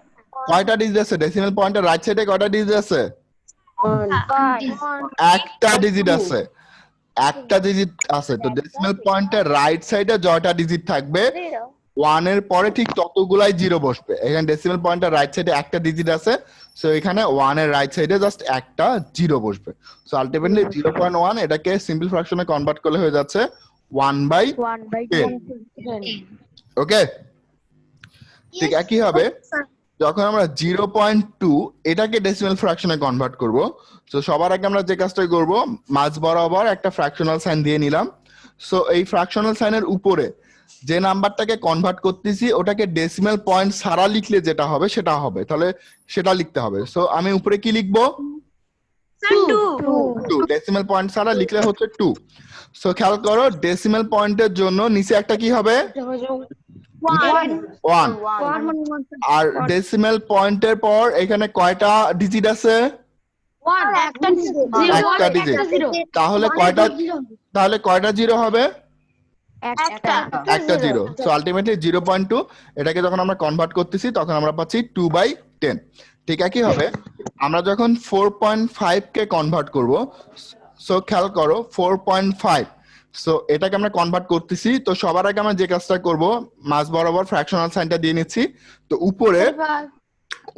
কয়টা ডিজিট আছে? ডেসিমাল পয়েন্টের রাইট সাইডে কয়টা ডিজিট আছে? একটা ডিজিট আছে, একটা ডিজিট আছে। তো ডেসিমাল পয়েন্টের রাইট সাইডে যয়টা ডিজিট থাকবে 1 এর পরে ঠিক ততগুলাই 0 বসবে। এখানে ডেসিমাল পয়েন্টের রাইট সাইডে একটা ডিজিট আছে, সো এখানে 1 এর রাইট সাইডে জাস্ট একটা 0 বসবে। সো আলটিমেটলি 0.1 এটাকে সিম্পল ফ্র্যাকশনে কনভার্ট করলে হয়ে যাচ্ছে 1/10। ওকে, ঠিক একই হবে যখন আমরা 0.2 এটাকে ডেসিমাল ফ্র্যাকশনে কনভার্ট করব। সো সবার আগে আমরা যে কাজটা করব, মাঝ বরাবর একটা ফ্র্যাকশনাল সাইন দিয়ে নিলাম। সো এই ফ্র্যাকশনাল সাইনের উপরে যে নাম্বারটাকে কনভার্ট করতেছি ওটাকে ডেসিমাল পয়েন্ট ছাড়া লিখলে যেটা হবে সেটা হবে, তাহলে সেটা লিখতে হবে। সো আমি উপরে কি লিখবো? Sir, 2. 2। ডেসিমাল পয়েন্ট ছাড়া লিখলে হচ্ছে 2। সো খেয়াল করো ডেসিমাল পয়েন্টের জন্য নিচে একটা কি হবে? 1। আর ডেসিমাল পয়েন্টের পর এখানে কয়টা ডিজিট আছে? একটা ডিজিট। তাহলে কয়টা 0 হবে? একটা 0। সো আলটিমেটলি 0.2 এটাকে যখন আমরা কনভার্ট করতেছি তখন আমরা পাচ্ছি 2/10। ঠিক একই হবে আমরা যখন 4.5 কে কনভার্ট করব। সো খেয়াল করো 4.5, সো এটাকে আমরা কনভার্ট করতেছি। তো সবার আগে আমরা যে কাজটা করব, মাঝ বরাবর ফ্র্যাকশনাল সাইনটা দিয়ে নিচ্ছি। তো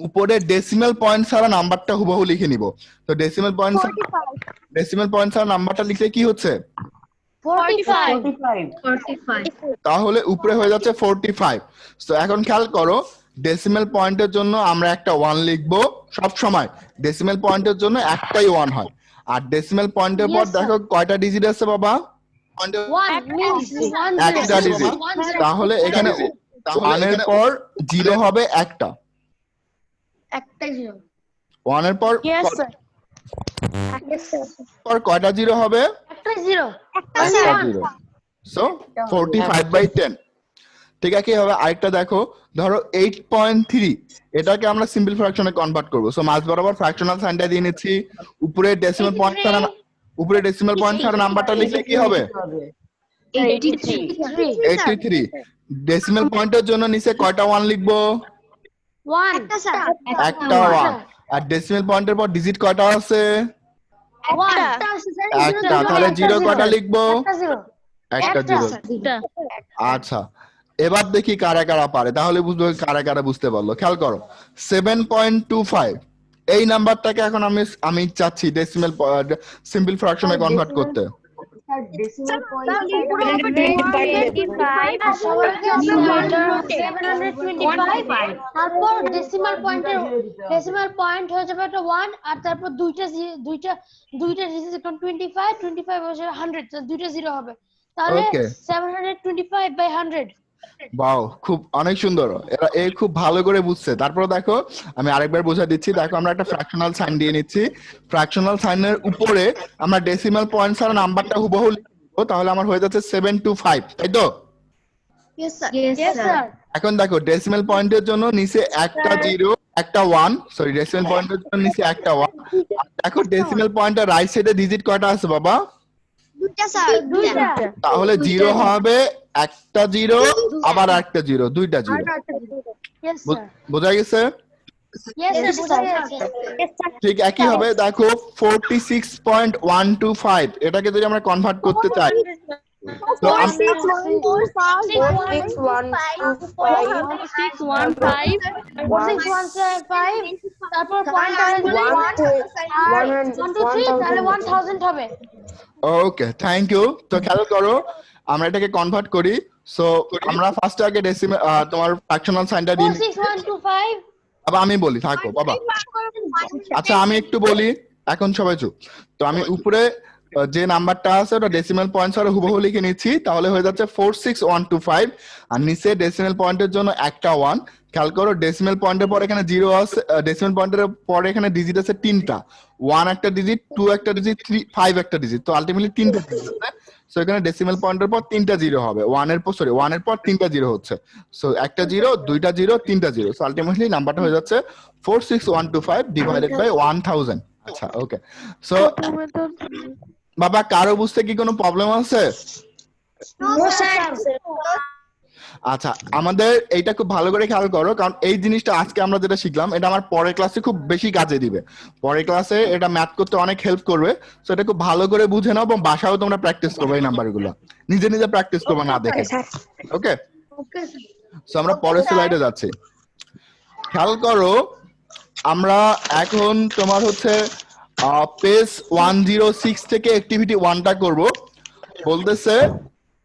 উপরে ডেসিমাল পয়েন্ট ছাড়া নাম্বারটা হুবহু লিখে নিব। তো ডেসিমাল পয়েন্ট ছাড়া নাম্বারটা লিখলে কি হচ্ছে? 45। তাহলে উপরে হয়ে যাচ্ছে 45। সো এখন খেয়াল করো ডেসিমাল পয়েন্টের জন্য আমরা একটা 1 লিখবো। সব সময় ডেসিমাল পয়েন্টের জন্য একটাই 1 হয়। আর ডেসিমাল পয়েন্টের পর দেখো কয়টা ডিজিট আছে বাবা? একটা ডিজিট। তাহলে এখানে 1 এর পর 0 হবে একটা। 1 এর পর Yes, sir. কয়টা 0 হবে? একটা 0। সো 45/10। ঠিক আছে, হবে আরেকটা দেখো, ধরো 8.3 এটাকে আমরা সিম্পল ফ্র্যাকশনে কনভার্ট করব। সো মাঝ বরাবর ফ্র্যাকশনাল সাইনটা দিয়ে নিচ্ছি। উপরে ডেসিমাল পয়েন্ট ছাড়া নাম্বারটা লিখলে কি হবে? 83। ডেসিমাল পয়েন্টের জন্য নিচে কয়টা 1 লিখবো? একটা 1। আর ডেসিমাল পয়েন্টের পর ডিজিট কয়টা আছে? একটা। তাহলে 0 কয়টা লিখবো? একটা 0। আচ্ছা, এবার দেখি কারা কারা পারে, তাহলে বুঝবো কারা কারা বুঝতে পারলো। খেয়াল করো 7.25 এই নাম্বারটাকে এখন আমি চাচ্ছি ডেসিমাল সিম্পল ফ্র্যাকশনে কনভার্ট করতে। স্যার ডেসিমাল পয়েন্ট আর সবার আগে হবে 725 তারপর ডেসিমাল পয়েন্ট হয়ে যাবে একটা 1 আর তারপর দুইটা ডিজিট 25 হয়ে যাবে 100 তো দুইটা জিরো হবে তাহলে Okay. 725 বাই 100 বাও, খুব অনেক সুন্দর। এরা এই খুব ভালো করে বুঝছে। তারপর দেখো আমি আরেকবার বোঝা দিচ্ছি। দেখো আমরা একটা ফ্র্যাকশনাল সাইন দিয়ে নিচ্ছি। ফ্র্যাকশনাল সাইনের উপরে আমরা ডেসিমাল পয়েন্ট ছাড়া নাম্বারটা হুবহু লিখব, তাহলে আমার হয়ে যাচ্ছে 725, তাই তো? ইয়েস স্যার ইয়েস স্যার এখন দেখো ডেসিমাল পয়েন্টের জন্য নিচে একটা 0 একটা 1, সরি ডেসিমাল পয়েন্টের জন্য নিচে একটা 1। দেখো ডেসিমাল পয়েন্টের রাইট সাইডে ডিজিট কয়টা আছে বাবা? দুইটা স্যার দুইটা তাহলে 0 হবে একটা 0 আবার একটা 0, দুইটা 0। ইয়েস স্যার বোঝা গেছে? ইয়েস স্যার বুঝা গেছে ঠিক একই হবে। দেখো 46.125, এটাকে যদি আমরা কনভার্ট করতে চাই তো 615 তারপর পয়েন্ট তাহলে 1000 হবে ওকে, থ্যাংক ইউ। তো খেয়াল করো আমরা এটাকে কনভার্ট করি। সো আমরা ফার্স্ট আগে ডেসিমাল তোমার ফ্র্যাকশনাল সাইনটা দিই। 46125 বাবা আমি বলি, থাকো বাবা। আচ্ছা আমি একটু বলি, এখন সবাই চুপ। তো আমি উপরে যে নাম্বারটা আছে ওটা ডেসিমাল পয়েন্ট ছাড়া হুবহু লিখে নিচ্ছি, তাহলে হয়ে যাচ্ছে 46125। আর নিচে ডেসিমাল পয়েন্টের জন্য একটা 1। খেয়াল করো ডেসিমাল পয়েন্টের পর এখানে 0 আছে, ডেসিমাল পয়েন্টের পরে এখানে ডিজিট আছে 3টা, 1 একটা ডিজিট, 2 একটা ডিজিট, 3 5 একটা ডিজিট, তো আলটিমেটলি 3টা ডিজিট আছে। সো এখানে ডেসিমাল পয়েন্টের পর 3টা 0 হবে, 1 এর পর 3টা 0 হচ্ছে। সো একটা 0 দুইটা 0 3টা 0, সো আলটিমেটলি নাম্বারটা হয়ে যাচ্ছে 46125 ডিভাইডেড বাই 1000। আচ্ছা ওকে। সো বাবা কারো বুঝতে কি কোনো প্রবলেম আছে? আচ্ছা আমাদের এইটা খুব ভালো করে খেয়াল করো, কারণ এই জিনিসটা আজকে আমরা যেটা শিখলাম এটা আমার পরের ক্লাসে খুব বেশি কাজে দিবে। পরের ক্লাসে এটা ম্যাথ করতে অনেক হেল্প করবে। সো এটা খুব ভালো করে বুঝে নাও এবং বাসায়ও তোমরা প্র্যাকটিস করবে এই নাম্বারগুলো, নিজে নিজে প্র্যাকটিস করবে না দেখে। ওকে, সো আমরা পরের স্লাইডে যাচ্ছি। খেয়াল করো আমরা এখন তোমার হচ্ছে পেজ 106 থেকে অ্যাক্টিভিটি 1টা করব। বলতেছে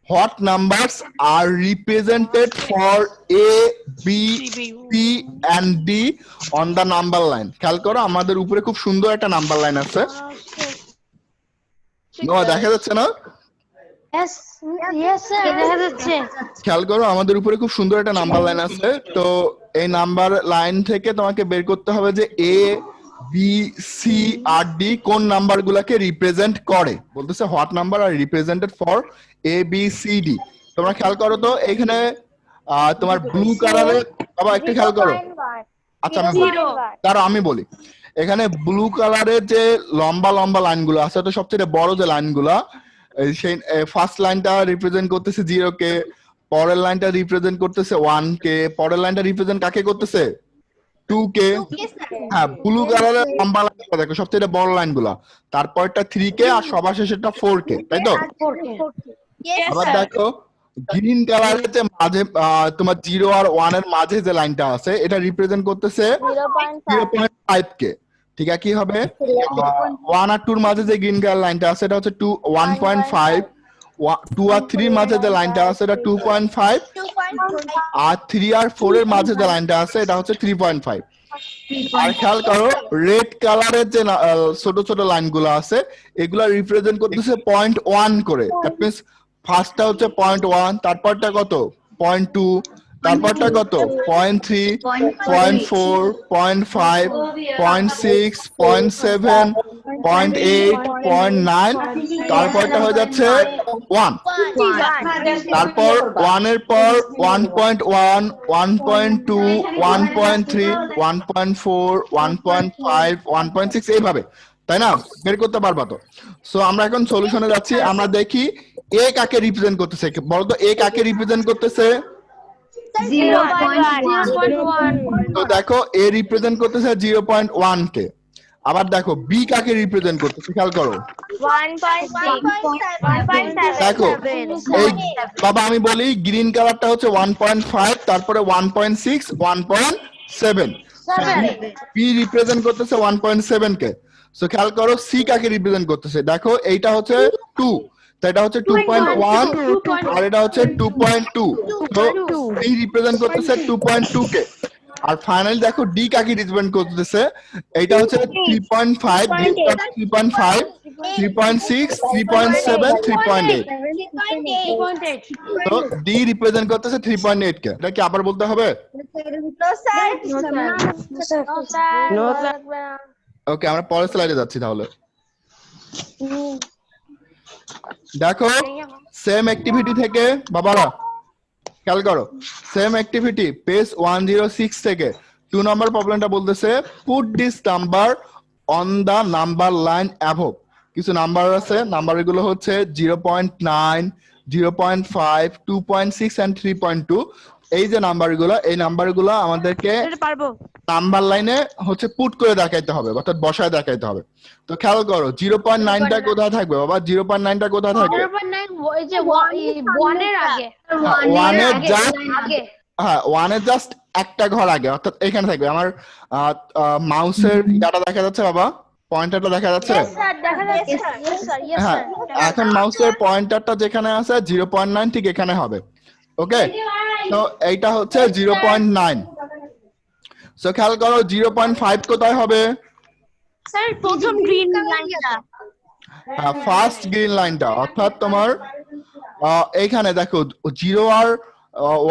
what numbers are represented for A, B, C and D on the number line? খেয়াল করো আমাদের উপরে খুব সুন্দর একটা নাম্বার লাইন আছে। দেখা যাচ্ছে না? ইয়েস ইয়েস স্যার দেখা যাচ্ছে। খেয়াল করো আমাদের উপরে খুব সুন্দর একটা নাম্বার লাইন আছে। তো এই নাম্বার লাইন থেকে তোমাকে বের করতে হবে যে A, B, C R D কোন নাম্বারগুলোকে রিপ্রেজেন্ট করে। বলতেছে what number R represented for A, B, C, D। তোমরা খেয়াল করো তো এখানে তোমার ব্লু কালারে, বাবা একটু খেয়াল করো। আচ্ছা আমি বলি, দাঁড়াও আমি বলি। এখানে ব্লু কালারের যে লম্বা লম্বা লাইনগুলো আছে, তো সবচেয়ে বড় যে লাইনগুলো, সেই ফার্স্ট লাইনটা রিপ্রেজেন্ট করতেছে 0 কে, পরের লাইনটা রিপ্রেজেন্ট করতেছে 1 কে, পরের লাইনটা রিপ্রেজেন্ট কাকে করতেছে 2 কে। হ্যাঁ ব্লু কালারের লম্বা লাইনটা দেখো সবচেয়ে বড় লাইনগুলো, তারপরটা 3 কে আর সবার শেষেরটা 4 কে, তাই তো? আবার দেখো গ্রিন কালারের যে মাঝে তোমার 0 আর 1 এর মাঝে যে লাইনটা আছে এটা রিপ্রেজেন্ট করতেছে 0.5 কে। ঠিক আছে কি হবে? 1 আর 2 এর মাঝে যে গ্রিন কালার লাইনটা আছে এটা হচ্ছে 1.5, 2 আর 3 এর মাঝে যে লাইনটা আছে এটা 2.5, আর 3 আর 4 এর মাঝে যে লাইনটা আছে এটা হচ্ছে 3.5। আর খেয়াল করো রেড কালারের যে ছোট ছোট লাইনগুলো আছে এগুলা রিপ্রেজেন্ট করতেছে 0.1 করে। দ্যাট মিন্স ফার্স্টটা হচ্ছে 0.1, তারপরটা কত 0.2, তারপরটা কত 0.3, 0.4, 0.5, 0.6, 0.7, 0.8, 0.9, তারপরটা হয়ে যাচ্ছে 1। তারপর 1 এর পর 1.1, 1.2, 1.3, 1.4, 1.5, 1.6 এইভাবে, তাই না? বের করতে পারবা তো? সো আমরা এখন সলিউশনে যাচ্ছি। আমরা দেখি এ কাকে রিপ্রেজেন্ট করতেছে, বলতো এ কাকে রিপ্রেজেন্ট করতেছে? 0.1 তো দেখো এ রিপ্রেজেন্ট করতেছে 0.1 কে। আবার দেখো বি কাকে রিপ্রেজেন্ট করতেছে খেয়াল করো। 1.6 দেখো এই বাবা আমি বলি গ্রিন কালারটা হচ্ছে 1.5, তারপরে 1.6, 1.7। বি রিপ্রেজেন্ট করতেছে 1.7 কে। সো খেয়াল করো সি কাকে রিপ্রেজেন্ট করতেছে, দেখো এইটা হচ্ছে 2, তো এটা হচ্ছে 2.1 আর এটা হচ্ছে 2.2, তো ডি রিপ্রেজেন্ট করতেছে 2.2 কে। আর ফাইনালি দেখো ডি কাকে রিপ্রেজেন্ট করতেছে, এটা হচ্ছে 3.5, 3.5, 3.6, 3.7, 3.8, তো ডি রিপ্রেজেন্ট করতেছে 3.8 কে। এটা কি আবার বলতে হবে? ওকে, আমরা পরের স্লাইডে যাচ্ছি তাহলে। দেখো সেম অ্যাক্টিভিটি থেকে বাবারা খেয়াল করো, সেম অ্যাক্টিভিটি পেজ 106 থেকে 2 নম্বর প্রবলেমটা বলতেছে put this number on the number line above. কিছু নাম্বার আছে, নাম্বারগুলো হচ্ছে 0.9, 0.5, 2.6 এন্ড 3.2। এই যে নাম্বারগুলো, এই নাম্বারগুলো আমাদেরকে নাম্বার লাইনে হচ্ছে পুট করে দেখাইতে হবে, অর্থাৎ বসায় দেখাইতে হবে। তো খেয়াল করো 0.9টা কোথায় থাকবে বাবা? 0.9টা কোথায় থাকবে? 0.9 ওই যে 1 এর আগে, 1 এর জাস্ট আগে। হ্যাঁ, 1 এর জাস্ট একটা ঘর আগে, অর্থাৎ এখানে থাকবে। আমার মাউসের ডাটা দেখা যাচ্ছে বাবা? পয়েন্টারটা দেখা যাচ্ছে? হ্যাঁ, এখন মাউসের পয়েন্টারটা যেখানে আছে 0.9 ঠিক এখানে হবে। ওকে, তো এইটা হচ্ছে 0.9। সো খেয়াল করো 0.5 কোথায় হবে? স্যার প্রথম গ্রিন লাইনটা, ফার্স্ট গ্রিন লাইনটা, অর্থাৎ তোমার এইখানে দেখো 0 আর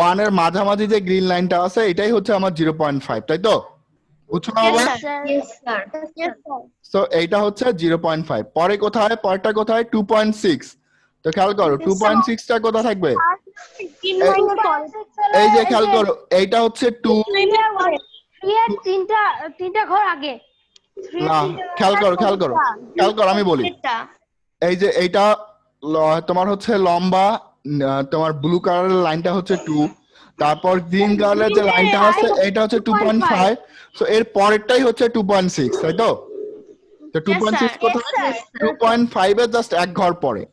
1 এর মাঝামাঝি যে গ্রিন লাইনটা আছে এটাই হচ্ছে আমার 0.5, তাই তো? বুঝছো না বাবা? সো এইটা হচ্ছে 0.5। পরে কোথায়? পরেরটা কোথায়? 2.6। তো খেয়াল করো 2.6টা কোথায় থাকবে? এই যে খেয়াল করো, এইটা হচ্ছে 2। 3 এর তিনটা ঘর আগে। না, খেয়াল করো আমি বলি। এই যে এইটা তোমার হচ্ছে লম্বা, তোমার ব্লু কালারের লাইনটা হচ্ছে 2, তারপর গ্রিন কালারের যে লাইনটা আছে এটা হচ্ছে 2.5। সো এর পরেরটাই হচ্ছে 2.6, তাই তো? তো 2.6 কোথায়? 2.5 এর জাস্ট এক ঘর পরে।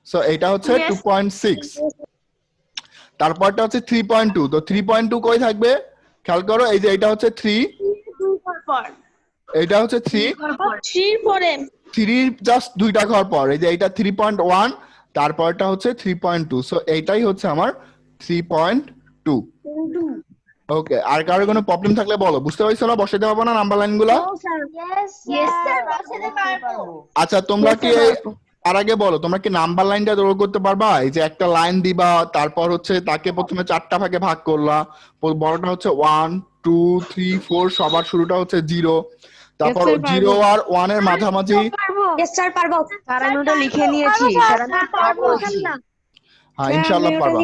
সো এটা হচ্ছে 2.6। তারপরটা হচ্ছে 3.2। তো 3.2 কই থাকবে? খেয়াল করো, এই যে এটা হচ্ছে 3, এটা হচ্ছে 3, 3 পরে 3 জাস্ট দুইটা ঘর পর। এই যে এটা 3.1, তারপরটা হচ্ছে 3.2। সো এইটাই হচ্ছে আমার 3.2। ওকে, আর কারো কোনো প্রবলেম থাকলে বলো। বুঝতে পারছো না? বসাইতে পারবো না নাম্বার লাইনগুলো? আচ্ছা, তোমরা কি আর আগে বলো, তোমরা কি নাম্বার লাইনটা দৌড় করতে পারবা? এই যে একটা লাইন দিবা, তারপর হচ্ছে তাকে প্রথমে 4টা ভাগে ভাগ করলা। বড়টা হচ্ছে 1, 2, 3, 4, সবার শুরুটা হচ্ছে 0, তারপর 0 আর 1 এর মাঝামাঝি। লিখে নিয়েছি। হ্যাঁ, ইনশাআল্লাহ পারবা।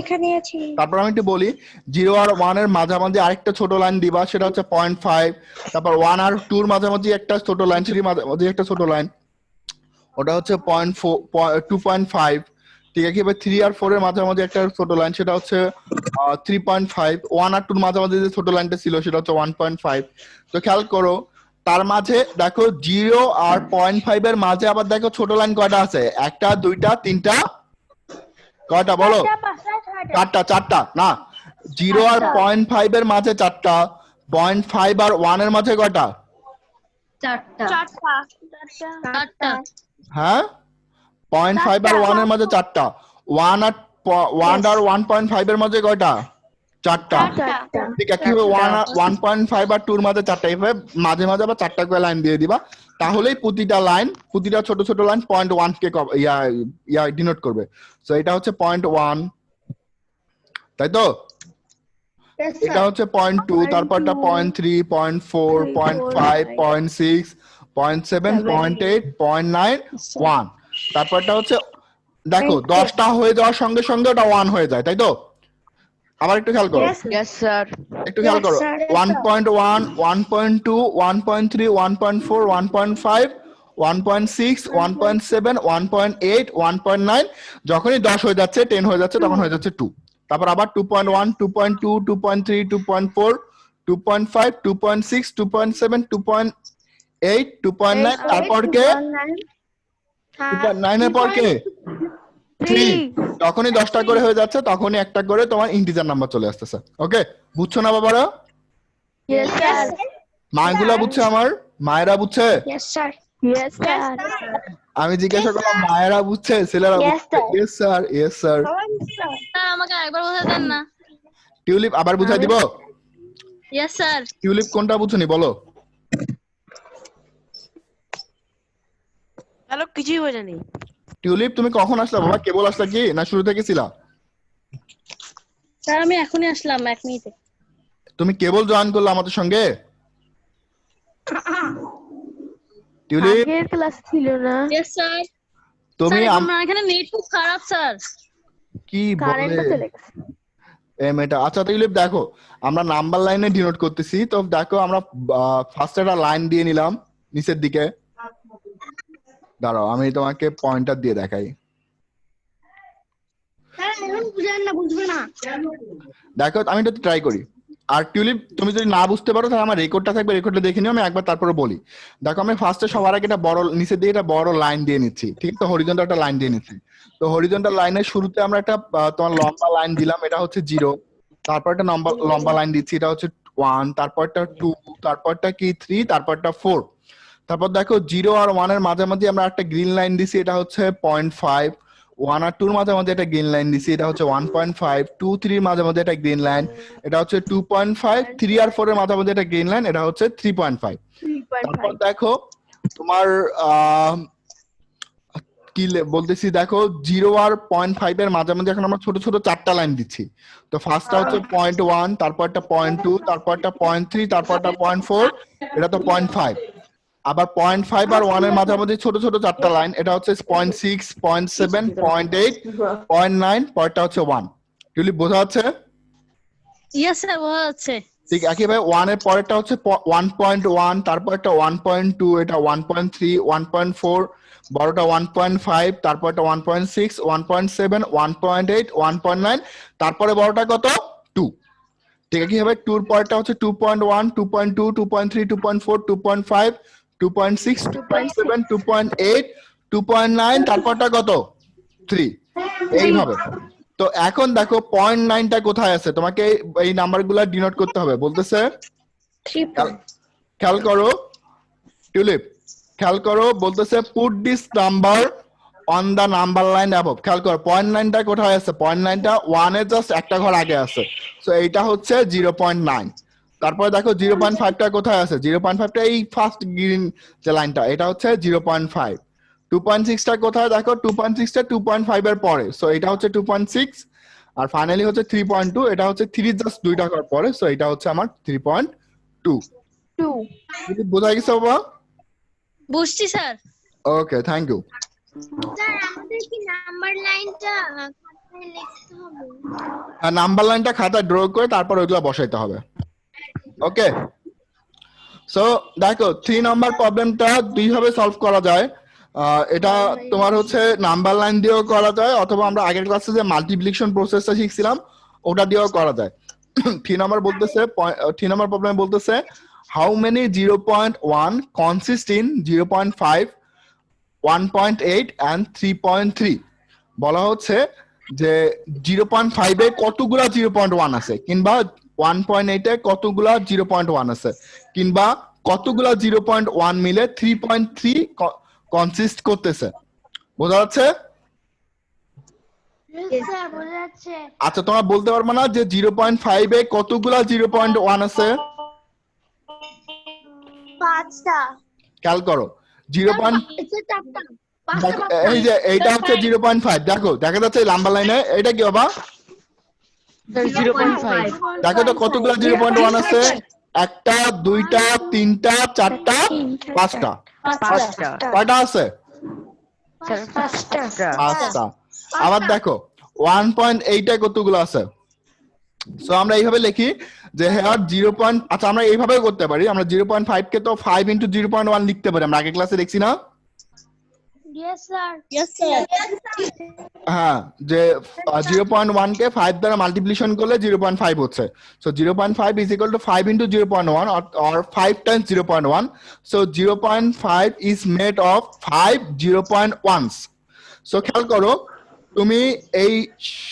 তারপর আমি একটু বলি, 0 আর 1 এর মাঝামাঝি আরেকটা ছোট লাইন দিবা, সেটা হচ্ছে 0.5। তারপর 1 আর 2 এর মাঝামাঝি একটা ছোট লাইন, সেটি মাঝামাঝি একটা ছোট লাইন, ওটা হচ্ছে 2.5। ঠিক আছে, এবার 3 আর 4 এর মাঝামাঝি একটা ছোট লাইন, সেটা হচ্ছে 3.5। 1 আর 2 এর মাঝামাঝি যে ছোট লাইনটা ছিল সেটা হচ্ছে 1.5। তো খেয়াল করো তার মাঝে দেখো 0 আর 0.5 এর মাঝে আবার দেখো ছোট লাইন কয়টা আছে? 1টা, 2টা, 3টা, কয়টা বলো? 4টা না, 0 আর 0.5 এর মাঝে 4টা, 0.5 আর 1 এর মাঝে কয়টা? 4টা। হ্যাঁ, 0.5 আর 1 এর মাঝে 4টা, 1 আর 1.5 এর মাঝে কয়টা? 4টা। ঠিক আছে, 1.5 আর 2 এর মাঝে 4টা, এইভাবে মাঝে মাঝে আবার 4টা করে লাইন দিয়ে দিবা, তাহলেই প্রতিটা লাইন, প্রতিটা ছোট ছোট লাইন 0.1 কে ডিনোট করবে। সো এটা হচ্ছে 0.1, তাই তো? এটা হচ্ছে 0.2, তারপরটা 0.3, 0.4, 0.5, 0.6, 0.7, 0.8, 0.9, 1। তারপরটা হচ্ছে দেখো 10টা হয়ে যাওয়ার সঙ্গে সঙ্গে ওটা 1 হয়ে যায়, তাই তো? আবার একটু খেয়াল করো, একটু খেয়াল করো, 1.1, 1.2, 1.3, 1.4, 1.5, 1.6, 1.7, 1.8, 1.9, যখনই 10 হয়ে যাচ্ছে, 10 হয়ে যাচ্ছে, তখন হয়ে যাচ্ছে 2। তারপর আবার 2.1, 2.2, 2.3, 2.4, 2.5, 2.6, 2.7, 2.8, 2.9, তারপর কে 2.9 এর পর কে 3। যখনই 10টা করে হয়ে যাচ্ছে তখনই একটা করে তোমার ইন্টিজার নাম্বার চলে আসতেছে। ওকে, বুঝছো না বাবারা? মায়েরা বুঝছে? আমার মায়েরা বুঝছে? Yes, sir. আমি জিজ্ঞাসা করলাম মায়েরা বুঝছে, ছেলেরা Yes, বুঝছে? sir. Yes sir, yes sir. Sir আমাকে একবার বোঝাতে দেন না। টিউলিপ আবার বুঝাই দিব? Yes, sir. টিউলিপ কোনটা বুঝুনি বলো? হ্যালো, কিছুই বোঝেনি। টিউলিপ তুমি কখন আসলা বাবা? কেবল আসলা কি না শুরু থেকে ছিলা? স্যার আমি এখনই আসলাম 1 মিনিটে। তুমি কেবল জয়েন করলে আমাদের সঙ্গে? টিউলিপ আগের ক্লাস ছিল না। Yes, sir. তুমি স্যার আমার এখানে নেট খুব খারাপ স্যার। কি কারেন্টও বলে চলে গেছে। মেয়েটা? আচ্ছা টিউলিপ দেখো, আমরা নাম্বার লাইনে ডিনোট করতেছি, তো দেখো আমরা ফার্স্ট একটা লাইন দিয়ে নিলাম নিচের দিকে। দাঁড়াও আমি তোমাকে পয়েন্টার দিয়ে দেখাই। দেখো আমি এটা ট্রাই করি। আর টিউলিপ তুমি যদি না বুঝতে পারো তাহলে আমার রেকর্ডটা থাকবে, রেকর্ডটা দেখে নিও, আমি একবার তারপরে বলি। দেখো আমি ফার্স্টে সবার আগে একটা বড় নিচের দিকে একটা বড় লাইন দিয়ে নিচ্ছি, ঠিক আছে? হরিজন্টাল একটা লাইন দিয়ে নিচ্ছি। তো হরিজন্টাল লাইনের শুরুতে আমরা একটা তোমার লম্বা লাইন দিলাম, এটা হচ্ছে 0। তারপর একটা লম্বা লাইন দিচ্ছি, এটা হচ্ছে 1, তারপরটা 2, তারপরটা কি 3, তারপরটা 4। তারপর দেখো 0 আর 1 এর মাঝামাঝি আমরা একটা গ্রিন লাইন দিছি, এটা হচ্ছে 0.5। 1 আর 2 এর মাঝামাঝি একটা গ্রিন লাইন দিছি, এটা হচ্ছে 1.5। 2, 3 এর মাঝামাঝি একটা গ্রিন লাইন, এটা হচ্ছে 2.5। 3 আর 4 এর মাঝামাঝি একটা গ্রিন লাইন, এটা হচ্ছে 3.5। তারপর দেখো তোমার কি বলতেছি, দেখো 0 আর 0.5 এর মাঝামাঝি এখন আমরা ছোট ছোট 4টা লাইন দিচ্ছি। তো ফার্স্টটা হচ্ছে 0.1, তারপরটা 0.2, তারপরটা 0.3, তারপরটা 0.4, এটা তো 0.5। আবার 0.5 আর 1 এর মাঝামাঝি ছোট ছোট 4টা লাইন, এটা হচ্ছে 0.6, 0.7, 0.8, 0.9, পরেরটা হচ্ছে 1। টিউলিপ বোঝা যাচ্ছে? Yes, sir, বোঝা যাচ্ছে। ঠিক একইভাবে 1 এর পরেরটা হচ্ছে 1.1, তারপরটা 1.2, এটা 1.3, 1.4, বড়টা 1.5, তারপরটা 1.6, 1.7, 1.8, 1.9, তারপরে বড়টা কত? 2। ঠিক একইভাবে 2 এর পরেরটা হচ্ছে 2.1, 2.2, 2.3, 2.4, 2.5, 2.6, 2.7, 2.8, 2.9, তারপরটা কত? 3। এইভাবে। তো এখন দেখো 0.9টা কোথায় আছে, তোমাকে এই নাম্বারগুলো ডিনোট করতে হবে। বলতেছে খেয়াল করো টিউলিপ, খেয়াল করো, বলতেছে put this number on the number line above. খেয়াল করো 0.9টা কোথায় আছে? 0.9টা 1 এর জাস্ট একটা ঘর আগে আছে, সো এইটা হচ্ছে 0.9। তারপরে দেখো 0.5টা কোথায় আছে? 0.5টা এই ফার্স্ট গ্রিন যে লাইনটা, এটা হচ্ছে 0.5। 2.6টা কোথায়? দেখো 2.6টা 2.5 এর পরে, সো এটা হচ্ছে 2.6। আর ফাইনালি হচ্ছে 3.2, এটা হচ্ছে 3 জাস্ট দুইটা ঘর পরে, সো এটা হচ্ছে আমার 3.2। বোঝা গেছে বাবা? বুঝছি sir. Okay, thank you. Sir আমাদের কি নাম্বার লাইনটা খাতায় লিখতে হবে? আর নাম্বার লাইনটা খাতায় ড্র করে তারপর ওইগুলো বসাইতে হবে। ওকে, সো দেখো 3 নম্বর প্রবলেমটা দুই ভাবে সলভ করা যায়। এটা তোমার হচ্ছে নাম্বার লাইন দিয়েও করা যায়, অথবা আমরা আগের ক্লাসে যে মাল্টিপ্লিকেশন প্রসেসটা শিখছিলাম ওটা দিয়েও করা যায়। 3 নম্বর বলতেছে, 3 নম্বর প্রবলেম বলতেছে how many 0.1 consist in 0.5, 1.8 and 3.3। বলা হচ্ছে যে 0.5 এ কতগুলা 0.1 আছে, কিংবা 1.8 এ কতগুলা 0.1 আছে, কিংবা কতগুলা 0.1 মিলে 3.3 কনসিস্ট করতেছে। বোঝা যাচ্ছে? স্যার বোঝা যাচ্ছে। আচ্ছা তোমরা বলতে পারবে না যে 0.5 এ কতগুলা 0.1 আছে? 5টা। খেয়াল করো 0. দেখো, এই যে এইটা হচ্ছে 0.5, দেখো দেখা যাচ্ছে লম্বা লাইনে, এটা কি বাবা? 0.5। দেখো তো কতগুলো 0.1 আছে? 1টা, 2টা, 3টা, 4টা, 5টা। কয়টা আছে? 5টা। আবার দেখো 1.8 এ কতগুলো আছে? সো আমরা এইভাবে লিখি যে হেয়ার 0. আচ্ছা আমরা এইভাবে করতে পারি, আমরা 0.5 কে তো 5 into 0.1 লিখতে পারি, আমরা আগের ক্লাসে দেখছি না? Yes, sir. Yes, sir. হ্যাঁ, যে 0.1 কে 5 দ্বারা মাল্টিপ্লিকেশন করলে 0.5 হচ্ছে। So 0.5 is equal to 5 into 0.1 or 5 times 0.1. So 0.5 is made of 5 0.1s. So খেয়াল করো, তুমি এই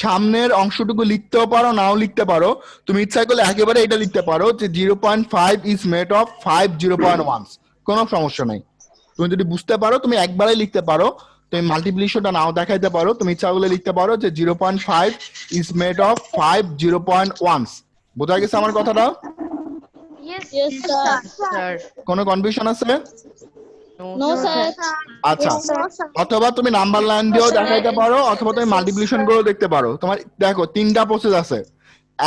সামনের অংশটুকু লিখতেও পারো, নাও লিখতে পারো। তুমি ইচ্ছা করলে একেবারে এটা লিখতে পারো যে 0.5 is made of 5 0.1s, কোনো সমস্যা নাই। তুমি যদি বুঝতে পারো তুমি একবারে লিখতে পারো, তুমি মাল্টিপ্লিকেশনটা নাও দেখাইতে পারো, তুমি ইচ্ছা করলে লিখতে পারো যে 0.5 ইজ মেড অফ 5 0.1s। বোঝা গেছে আমার কথাটা? Yes, Yes, sir. Sir. কোনো কনফিউশন আছে? No, sir. আচ্ছা, অথবা তুমি নাম্বার লাইন দিয়েও দেখাইতে পারো, অথবা তুমি মাল্টিপ্লিকেশন করেও দেখতে পারো। তোমার দেখো তিনটা প্রসেস আছে,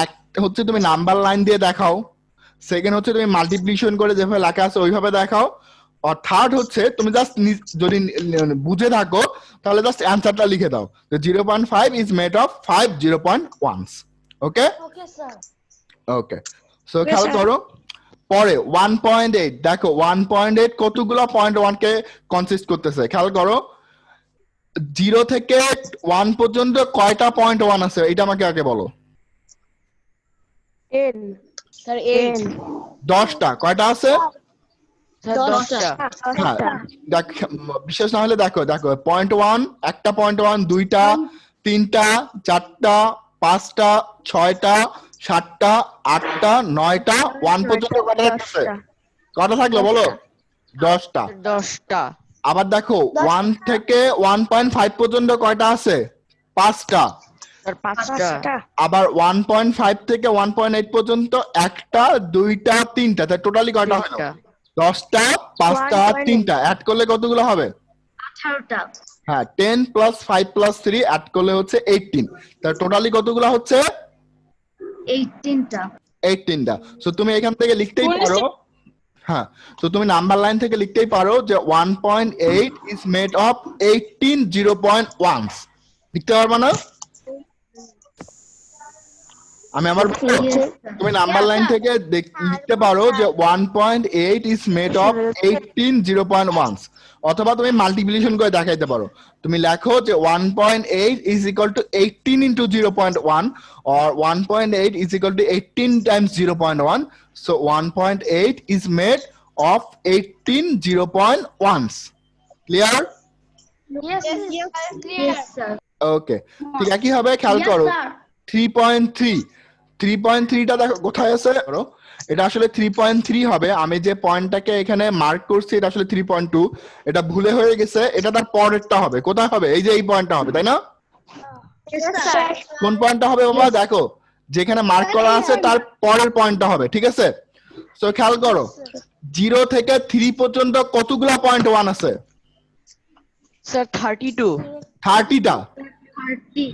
এক হচ্ছে তুমি নাম্বার লাইন দিয়ে দেখাও, সেকেন্ড হচ্ছে তুমি মাল্টিপ্লিকেশন করে যেভাবে লেখা আছে ওইভাবে দেখাও, আর থার্ড হচ্ছে তুমি জাস্ট যদি বুঝে থাকো তাহলে জাস্ট অ্যান্সারটা লিখে দাও, 0.5 is made of 5 0.1s। Okay okay, sir. Okay, so খেয়াল করো পরে 1.8, দেখো 1.8 কতগুলো 0.1 কে কনসিস্ট করতেছে, খেয়াল করো 0 থেকে 1 পর্যন্ত কয়টা 0.1 আছে এটা আমাকে আগে বলো। 10 Sir, 8. 10টা, কয়টা আছে? Sir, 10টা. হ্যাঁ, দেখ বিশেষ না হলে দেখো দেখো 0.1, একটা 0.1, দুইটা, তিনটা, চারটা, পাঁচটা, ছয়টা, সাতটা, আটটা, নয়টা, 1 পর্যন্ত কয়টা থাকছে? কয়টা থাকলো বলো? 10টা। 10টা. আবার দেখো 1 থেকে 1.5 পর্যন্ত কয়টা আছে? 5টা। Sir, 5টা. আবার 1.5 থেকে 1.8 পর্যন্ত একটা, দুইটা, তিনটা, তাই টোটালি কয়টা হলো? 10টা, 5টা, 3টা, অ্যাড করলে কতগুলো হবে? 18টা। হ্যাঁ, 10 প্লাস 5 প্লাস 3 অ্যাড করলে হচ্ছে 18, তার টোটালি কতগুলো হচ্ছে? 18টা। 18টা। সো তুমি এখান থেকে লিখতেই পারো, হ্যাঁ, তো তুমি নাম্বার লাইন থেকে লিখতেই পারো যে 1.8 ইজ মেড অফ 18 0.1s। লিখতে পারবা না? আমি আবার তুমি নাম্বার লাইন থেকে লিখতে পারো যে 1.8 ইজ মেড অফ 18 0.1s, অথবা তুমি মাল্টিপ্লিকেশন করে দেখাইতে পারো। তুমি লেখো যে 1.8 is equal to 18 into 0.1 or 1.8 is equal to 18 times 0.1, so 1.8 is made of 18 0.1s. Clear? Yes, yes, clear. Yes, sir. Okay, ঠিক একই হবে, খেয়াল করো 3.3টা দেখো কোথায় আছে, এটা আসলে 3.3 হবে। আমি যে পয়েন্টটাকে এখানে মার্ক করছি এটা আসলে 3.2, এটা ভুলে হয়ে গেছে, এটা তার পরেরটা হবে। কোথায় হবে? এই যে এই পয়েন্টটা হবে, তাই না? Yes, sir. কোন পয়েন্টটা হবে বাবা? দেখো যেখানে মার্ক করা আছে তার পরের পয়েন্টটা হবে, ঠিক আছে? সো খেয়াল করো 0 থেকে 3 পর্যন্ত কতগুলা 0.1 আছে? Sir, 32. 30টা। 30.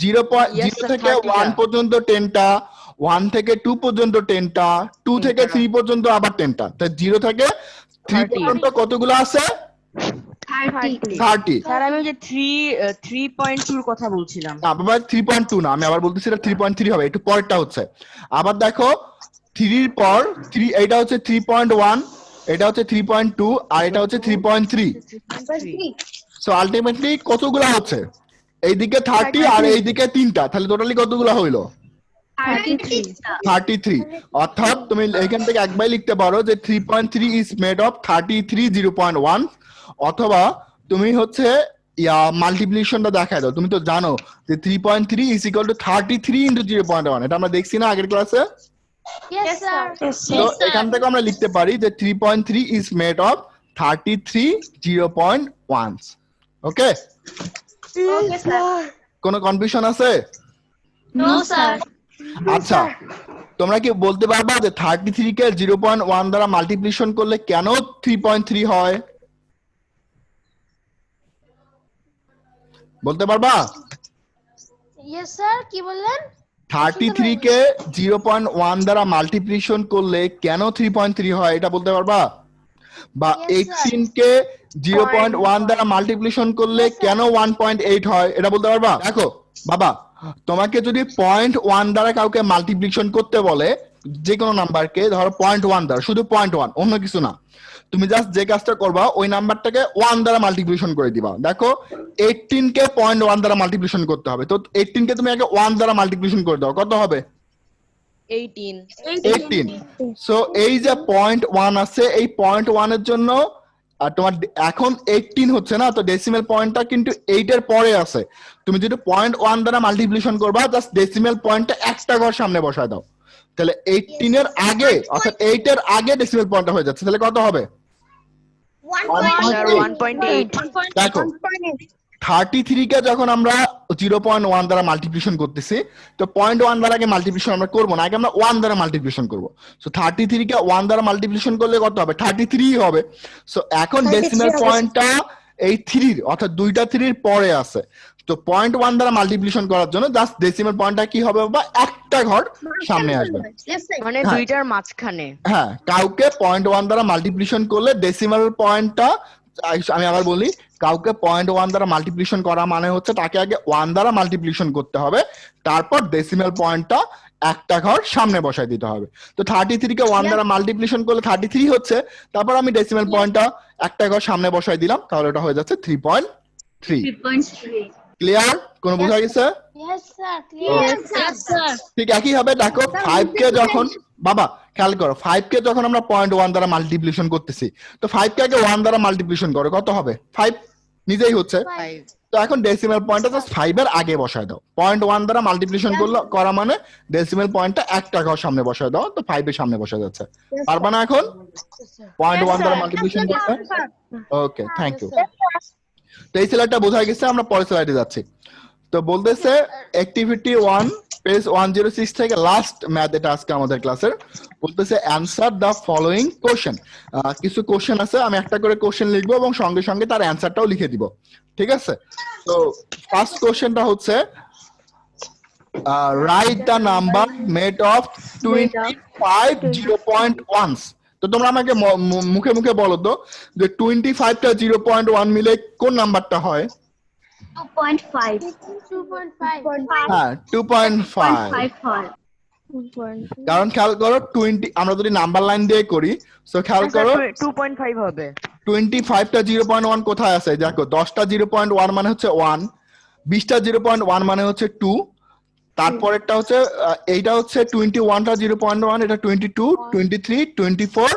0 sir, থেকে 30টা। 1 পর্যন্ত 10টা, 1 থেকে 2 পর্যন্ত 10টা, 2 থেকে 3 পর্যন্ত আবার 10টা, তাই 0 থেকে 3 30 পর্যন্ত কতগুলো আছে? 30। স্যার আমি যে 3.2 এর কথা বলছিলাম। না বাবা 3.2 না, আমি আবার বলতেছি এটা 3.3 হবে, একটু পরেরটা হচ্ছে। আবার দেখো 3 এর পর 3, এটা হচ্ছে 3.1, এটা হচ্ছে 3.2, আর এটা হচ্ছে 3.3। সো আলটিমেটলি কতগুলো হচ্ছে? এইদিকে 30 আর এইদিকে 3টা, তাহলে টোটালি কতগুলো হইলো? 33। অর্থাৎ তুমি এখান থেকে একবার লিখতে পারো যে 3.3 ইজ মেড অফ 33 0.1, অথবা তুমি হচ্ছে মাল্টিপ্লিকেশনটা দেখায় দাও। তুমি তো জানো যে 3.3 ইজ ইকুয়াল টু 33 ইনটু 0.1, এটা আমরা দেখছি না আগের ক্লাসে? Yes, sir. তো এখান থেকে আমরা লিখতে পারি যে 3.3 is made of 33 0.1s। Okay, Okay, sir. কোনো কনফিউশন আছে? No, sir. আচ্ছা, তোমরা কি বলতে পারবা যে 33 কে 0.1 দ্বারা মাল্টিপ্লিকেশন করলে কেন 3.3 হয়? বলতে পারবা? Yes, sir. কি বললেন? 33 কে 0.1 দ্বারা মাল্টিপ্লিকেশন করলে কেন 3.3 হয় এটা বলতে পারবা? বা Yes, sir. 18 কে 0.1 দ্বারা মাল্টিপ্লিকেশন করলে কেন 1.8 হয় এটা বলতে পারবা? দেখো বাবা, তোমাকে যদি 0.1 দ্বারা কাউকে মাল্টিপ্লিকেশন করতে বলে, যে কোনো নাম্বারকে ধরো 0.1 দ্বারা, শুধু 0.1, অন্য কিছু না, তুমি জাস্ট যে কাজটা করবা ওই নাম্বারটাকে 1 দ্বারা মাল্টিপ্লিকেশন করে দিবা। দেখো 18 কে 0.1 দ্বারা মাল্টিপ্লিকেশন করতে হবে, তো 18 কে তুমি আগে 1 দ্বারা মাল্টিপ্লিকেশন করে দাও, কত হবে? 18. 18। সো এই যে 0.1 আছে, এই 0.1 এর জন্য তোমার এখন 18 হচ্ছে না, তো ডেসিমেল পয়েন্টটা কিন্তু 8 এর পরে আছে। তুমি যদি 0.1 দ্বারা মাল্টিপ্লিকেশন করবা, জাস্ট ডেসিমেল পয়েন্টটা একটা ঘর সামনে বসায় দাও, তাহলে 18 এর আগে অর্থাৎ 8 এর আগে ডেসিমেল পয়েন্টটা হয়ে যাচ্ছে, তাহলে কত হবে? স্যার 1.8 দেখো 33 কে যখন আমরা 0.1 দ্বারা মাল্টিপ্লিকেশন করতেছি, তো 0.1 দ্বারা আগে মাল্টিপ্লিকেশন আমরা করব না, আগে আমরা 1 দ্বারা মাল্টিপ্লিকেশন করব। সো 33 কে 1 দ্বারা মাল্টিপ্লিকেশন করলে কত হবে? 33 হবে। সো এখন ডেসিমাল পয়েন্টটা এই 3 অর্থাৎ দুইটা 3 এর পরে আছে। তো 0.1 দ্বারা মাল্টিপ্লিকেশন করার জন্য জাস্ট ডেসিমাল পয়েন্টটা কি হবে? বা একটা ঘর সামনে আসবে। মানে হ্যাঁ। দুইটার মাঝখানে। হ্যাঁ, কাউকে 0.1 দ্বারা মাল্টিপ্লিকেশন করলে ডেসিমাল পয়েন্টটা, আমি আবার বলি, কাউকে 0.1 দ্বারা মাল্টিপ্লিকেশন করা মানে হচ্ছে তাকে আগে 1 দ্বারা মাল্টিপ্লিকেশন করতে হবে, তারপর ডেসিমাল পয়েন্টটা একটা ঘর সামনে বসায় দিতে হবে। তো 33 কে 1 দ্বারা মাল্টিপ্লিকেশন করলে 33 হচ্ছে, তারপর আমি ডেসিমাল পয়েন্টটা একটা ঘর সামনে বসায় দিলাম, তাহলে এটা হয়ে যাচ্ছে 3.3। ক্লিয়ার? কোন বোঝা গেছে? Yes sir, clear. Yes, sir. ঠিক একই ভাবে দেখো 5 কে যখন, বাবা খেয়াল করো, 5 কে যখন আমরা 0.1 দ্বারা মাল্টিপ্লিকেশন করতেছি, তো 5 কে আগে 1 দ্বারা মাল্টিপ্লিকেশন করো, কত হবে? 5 নিজেই হচ্ছে। 5 তো এখন ডেসিমাল পয়েন্টটা জাস্ট 5 এর আগে বসায় দাও। 0.1 দ্বারা মাল্টিপ্লিকেশন করা মানে ডেসিমাল পয়েন্টটা একটা ঘর সামনে বসায় দাও, তো 5 এর সামনে বসে যাচ্ছে। পারবা না এখন 0.1 দ্বারা মাল্টিপ্লিকেশন করতে? ওকে, থ্যাংক ইউ। তো এই স্লাইডটা বোঝা গেছে, আমরা পরের স্লাইডে যাচ্ছি। তো বলতেছে অ্যাক্টিভিটি 1 পেজ 106 থেকে লাস্ট ম্যাথ, এটা আজকে আমাদের ক্লাসের। বলতেছে অ্যানসার দ্য ফলোইং কোশ্চেন। কিছু কোশ্চেন আছে, আমি একটা করে কোশ্চেন লিখবো এবং সঙ্গে সঙ্গে তার অ্যানসারটাও লিখে দিব, ঠিক আছে? তো ফার্স্ট কোশ্চেনটা হচ্ছে right the number made of 25 0.1s। তো তোমরা আমাকে মুখে মুখে বলো তো যে 25টা 0.1 মিলে কোন নাম্বারটা হয়? 2.5. 2.5. হ্যাঁ, 2.5। কারণ খেয়াল করো 20, আমরা যদি নাম্বার লাইন দিয়ে করি, সো খেয়াল করো 2.5 হবে। 25টা 0.1 কোথায় আছে? দেখো 10টা 0.1 মানে হচ্ছে 1, 20টা 0.1 মানে হচ্ছে 2, তারপরেরটা হচ্ছে এইটা হচ্ছে 21টা 0.1, এটা 22, 23, 24,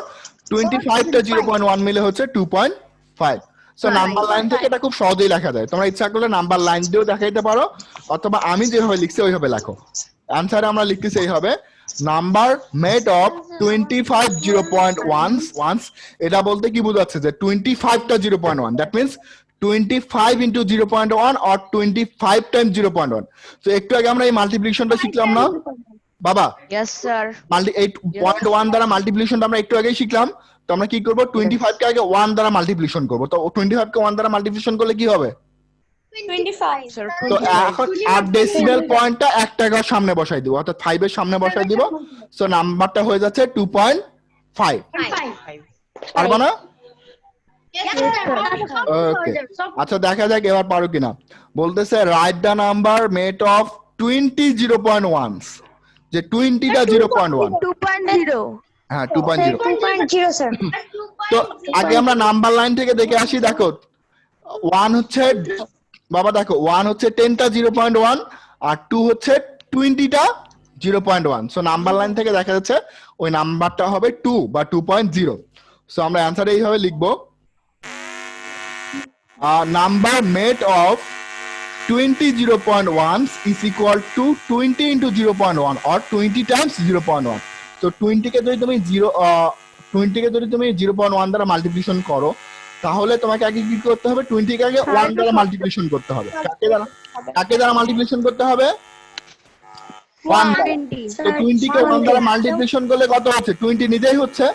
25টা 0.1 মিলে হচ্ছে 2.5। সো নাম্বার লাইন থেকে এটা খুব সহজেই লেখা যায়। তোমরা ইচ্ছা করলে নাম্বার লাইন দিয়েও দেখাইতে পারো, অথবা আমি যেভাবে লিখছি ওইভাবে লেখো। অ্যানসারে আমরা লিখতেছি এইভাবে, নাম্বার মেড অফ 25 0.1s। এটা বলতে কি বোঝাচ্ছে যে 25টা 0.1, that means 25 into 0.1 or 25 times 0.1। তো একটু আগে আমরা এই মাল্টিপ্লিকেশনটা শিখলাম না বাবা? Yes sir. 0.1 দ্বারা মাল্টিপ্লিকেশনটা আমরা একটু আগেই শিখলাম। তো আমরা কি করব? 25 কে আগে 1 দ্বারা মাল্টিপ্লিকেশন করব। তো 25 কে 1 দ্বারা মাল্টিপ্লিকেশন করলে কি হবে? 25. স্যার তো এখন আর ডেসিমাল পয়েন্টটা একটা ঘর সামনে বসাই দিব, অর্থাৎ 5 এর সামনে বসাই দিব। সো নাম্বারটা হয়ে যাচ্ছে 2.5। পারবা না? ওকে, আচ্ছা দেখা যাক এবার পারো কিনা। বলতেছে right the number made of 20 0.1s। যে 20টা 0.1, 2.0. হ্যাঁ 2.0। 2.0, sir. তো আগে আমরা নাম্বার লাইন থেকে দেখে আসি। দেখো 1 হচ্ছে, বাবা দেখো 1 হচ্ছে 10টা 0.1 আর 2 হচ্ছে 20টা 0.1। সো নাম্বার লাইন থেকে দেখা যাচ্ছে ওই নাম্বারটা হবে 2 বা 2.0। সো আমরা অ্যানসার এইভাবে লিখবো, number made of 20 0.1s is equal to 20 into 0.1 or 20 times 0.1। তো 20 কে যদি তুমি 0.1 দ্বারা মাল্টিপ্লিকেশন করো, তাহলে তোমাকে আগে কি করতে হবে? 20 কে আগে 1 দ্বারা মাল্টিপ্লিকেশন করতে হবে। কাকে দ্বারা মাল্টিপ্লিকেশন করতে হবে? 1 দ্বারা। তো 20 কে 1 দ্বারা মাল্টিপ্লিকেশন করলে কত হচ্ছে? 20 নিজেই হচ্ছে।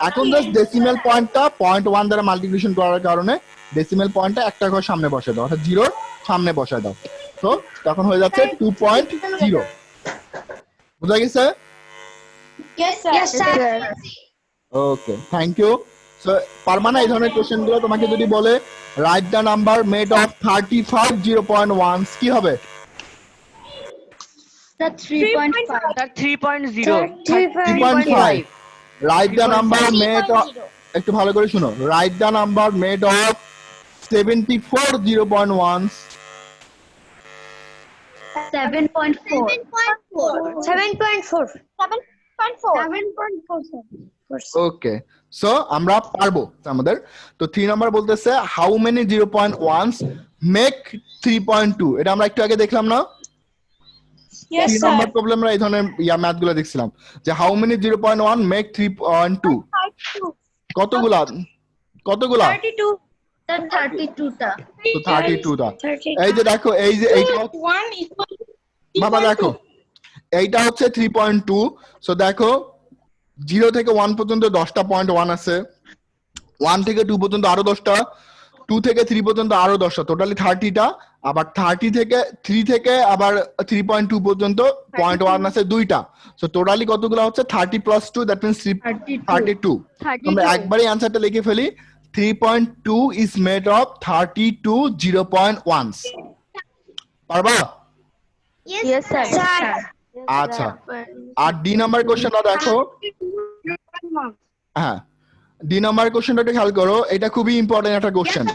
এখন জাস্ট ডেসিমাল পয়েন্টটা 0.1 দ্বারা মাল্টিপ্লিকেশন করার কারণে ডেসিমাল পয়েন্টটা একটা ঘর সামনে বসে দাও, অর্থাৎ 0 সামনে বসায় দাও। তো তখন হয়ে যাচ্ছে 2.0। বুঝা গেছে? Yes, sir. Okay, thank you. So পারবা না এই ধরনের কোশ্চেন গুলো? তোমাকে যদি বলে write the number made of 35 0.1s, কি হবে? The 3.5. Sir 3.0। 3.5। Write the number made of, একটু ভালো করে শুনো, write the number made of 74 0.1s। 7.4. 7.4. 7.4, sir. Okay, so আমরা পারবো আমাদের। তো 3 নাম্বার বলতেছে হাউ মেনি 0.1s মেক 3.2। এটা আমরা একটু আগে দেখলাম না? Yes, 3 sir. নাম্বার প্রবলেম আমরা এই ধরনের ম্যাথ গুলো দেখছিলাম যে হাউ মেনি 0.1 মেক 3.2। কতগুলা? কতগুলা? 32. স্যার 32 টা। তো 32টা। এই যে দেখো এই যে এইটা 1 equal to বাবা দেখো এইটা হচ্ছে 3.2। সো দেখো 0 থেকে 1 পর্যন্ত 10টা পয়েন্ট 1 আছে, 1 থেকে 2 পর্যন্ত আরো 10টা, 2 থেকে 3 পর্যন্ত আরো 10টা, টোটালি 30টা। আবার 30 থেকে 3 থেকে আবার 3.2 পর্যন্ত পয়েন্ট 1 আছে 2টা। সো টোটালি কতগুলো হচ্ছে 30 প্লাস 2, দ্যাট মিন্স 32। আমরা একবারই অ্যানসারটা লিখে ফেলি। 3.2 is made of 32 0.1s। পারবা? Yes, sir. আচ্ছা, আর ডি নাম্বার কোশ্চেনটা দেখো। হ্যাঁ, ডি নাম্বার কোশ্চেনটা একটু খেয়াল করো, এটা খুবই ইম্পর্টেন্ট একটা কোশ্চেন।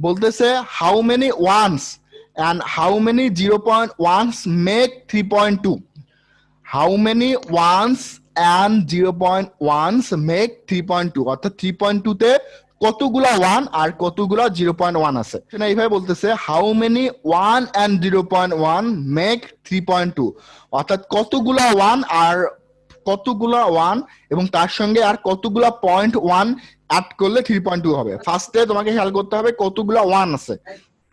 বলতেছে how many ones and how many 0.1s make 3.2। How many ones and 0.1s make 3.2, অর্থাৎ 3.2 তে কতগুলা 1 আর কতগুলা 0.1 আছে। সেটা এইভাবে বলতেছে হাউ মেনি 1 এন্ড 0.1 মেক 3.2, অর্থাৎ কতগুলা 1 আর কতগুলা 1 এবং তার সঙ্গে আর কতগুলা 0.1 অ্যাড করলে 3.2 হবে। ফার্স্টে তোমাকে খেয়াল করতে হবে কতগুলা 1 আছে,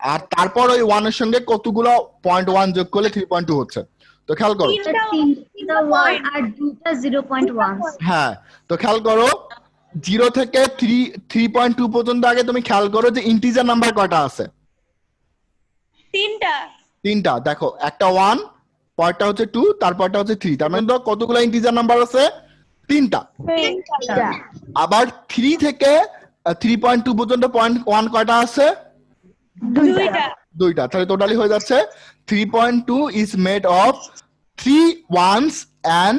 আর তারপর ওই 1 এর সঙ্গে কতগুলা 0.1 যোগ করলে 3.2 হচ্ছে। তো খেয়াল করো। স্যার 3টা 1 আর 2টা 0.1। হ্যাঁ, তো খেয়াল করো 0 থেকে 3.2 পর্যন্ত আগে তুমি খেয়াল করো যে ইন্টিজার নাম্বার কয়টা আছে? 3টা। 3টা। দেখো একটা 1, পরেরটা হচ্ছে 2, তারপরটা হচ্ছে 3, তার মানে তো কতগুলো ইন্টিজার নাম্বার আছে? 3টা। আবার 3 থেকে 3.2 পর্যন্ত 0.1 কয়টা আছে? 2টা। তাহলে টোটালি হয়ে যাচ্ছে 3.2 is made of 3 ones and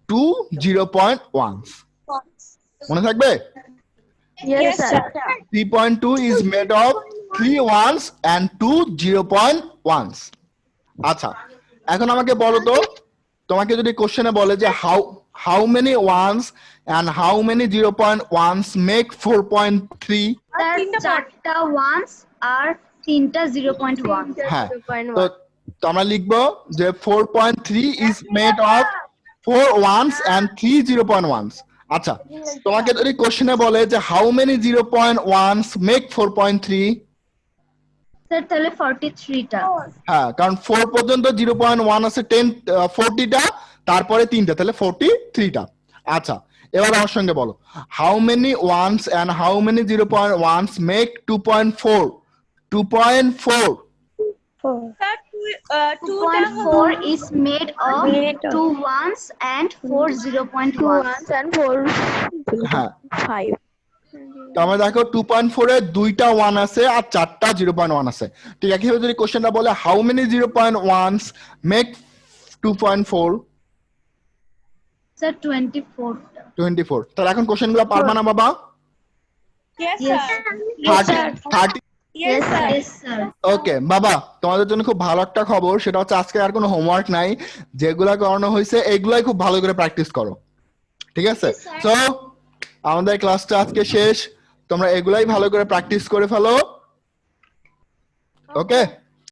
2 0.1s। মনে থাকবে? Yes, sir. 3.2 is made of 3 ones and 2 0.1s। আচ্ছা, এখন আমাকে বলো তো, তোমাকে যদি কোশ্চেনে বলে যে how many ones and how many 0.1s make 4.3। Sir 4টা 1s আর 3টা 0.1। হ্যাঁ, তো আমরা লিখবো যে 4.3 is made of 4 ones and 3 0.1s। আচ্ছা, তোমাকে যদি কোশ্চেনে বলে যে how many 0.1s make 4.3। Sir তাহলে 43টা। হ্যাঁ, কারণ 4 পর্যন্ত 0.1 আছে 40টা, তারপরে 3টা, তাহলে 43টা। আচ্ছা, এবার আমার সঙ্গে বলো how many ones and how many 0.1s make 2.4। 2.4। Sir, 2.4 is made of 2 1s and 4 0.1s। And 4, হ্যাঁ, 5. তো আমরা দেখো 2.4 এ 2টা 1 আছে আর 4টা 0.1 আছে। ঠিক আছে, একইভাবে যদি কোশ্চেনটা বলে how many 0.1s make 2.4। Sir 24টা। 24। তাহলে এখন কোশ্চেনগুলো পারবা না বাবা? yes, Yes, sir. 30। Yes, sir. Yes, sir. ওকে বাবা, তোমাদের জন্য খুব ভালো একটা খবর, সেটা হচ্ছে আজকে আর কোনো হোমওয়ার্ক নাই। যেগুলা করানো হয়েছে এগুলাই খুব ভালো করে প্র্যাকটিস করো, ঠিক আছে? সো আমাদের ক্লাসটা আজকে শেষ, তোমরা এগুলাই ভালো করে প্র্যাকটিস করে ফেলো। ওকে।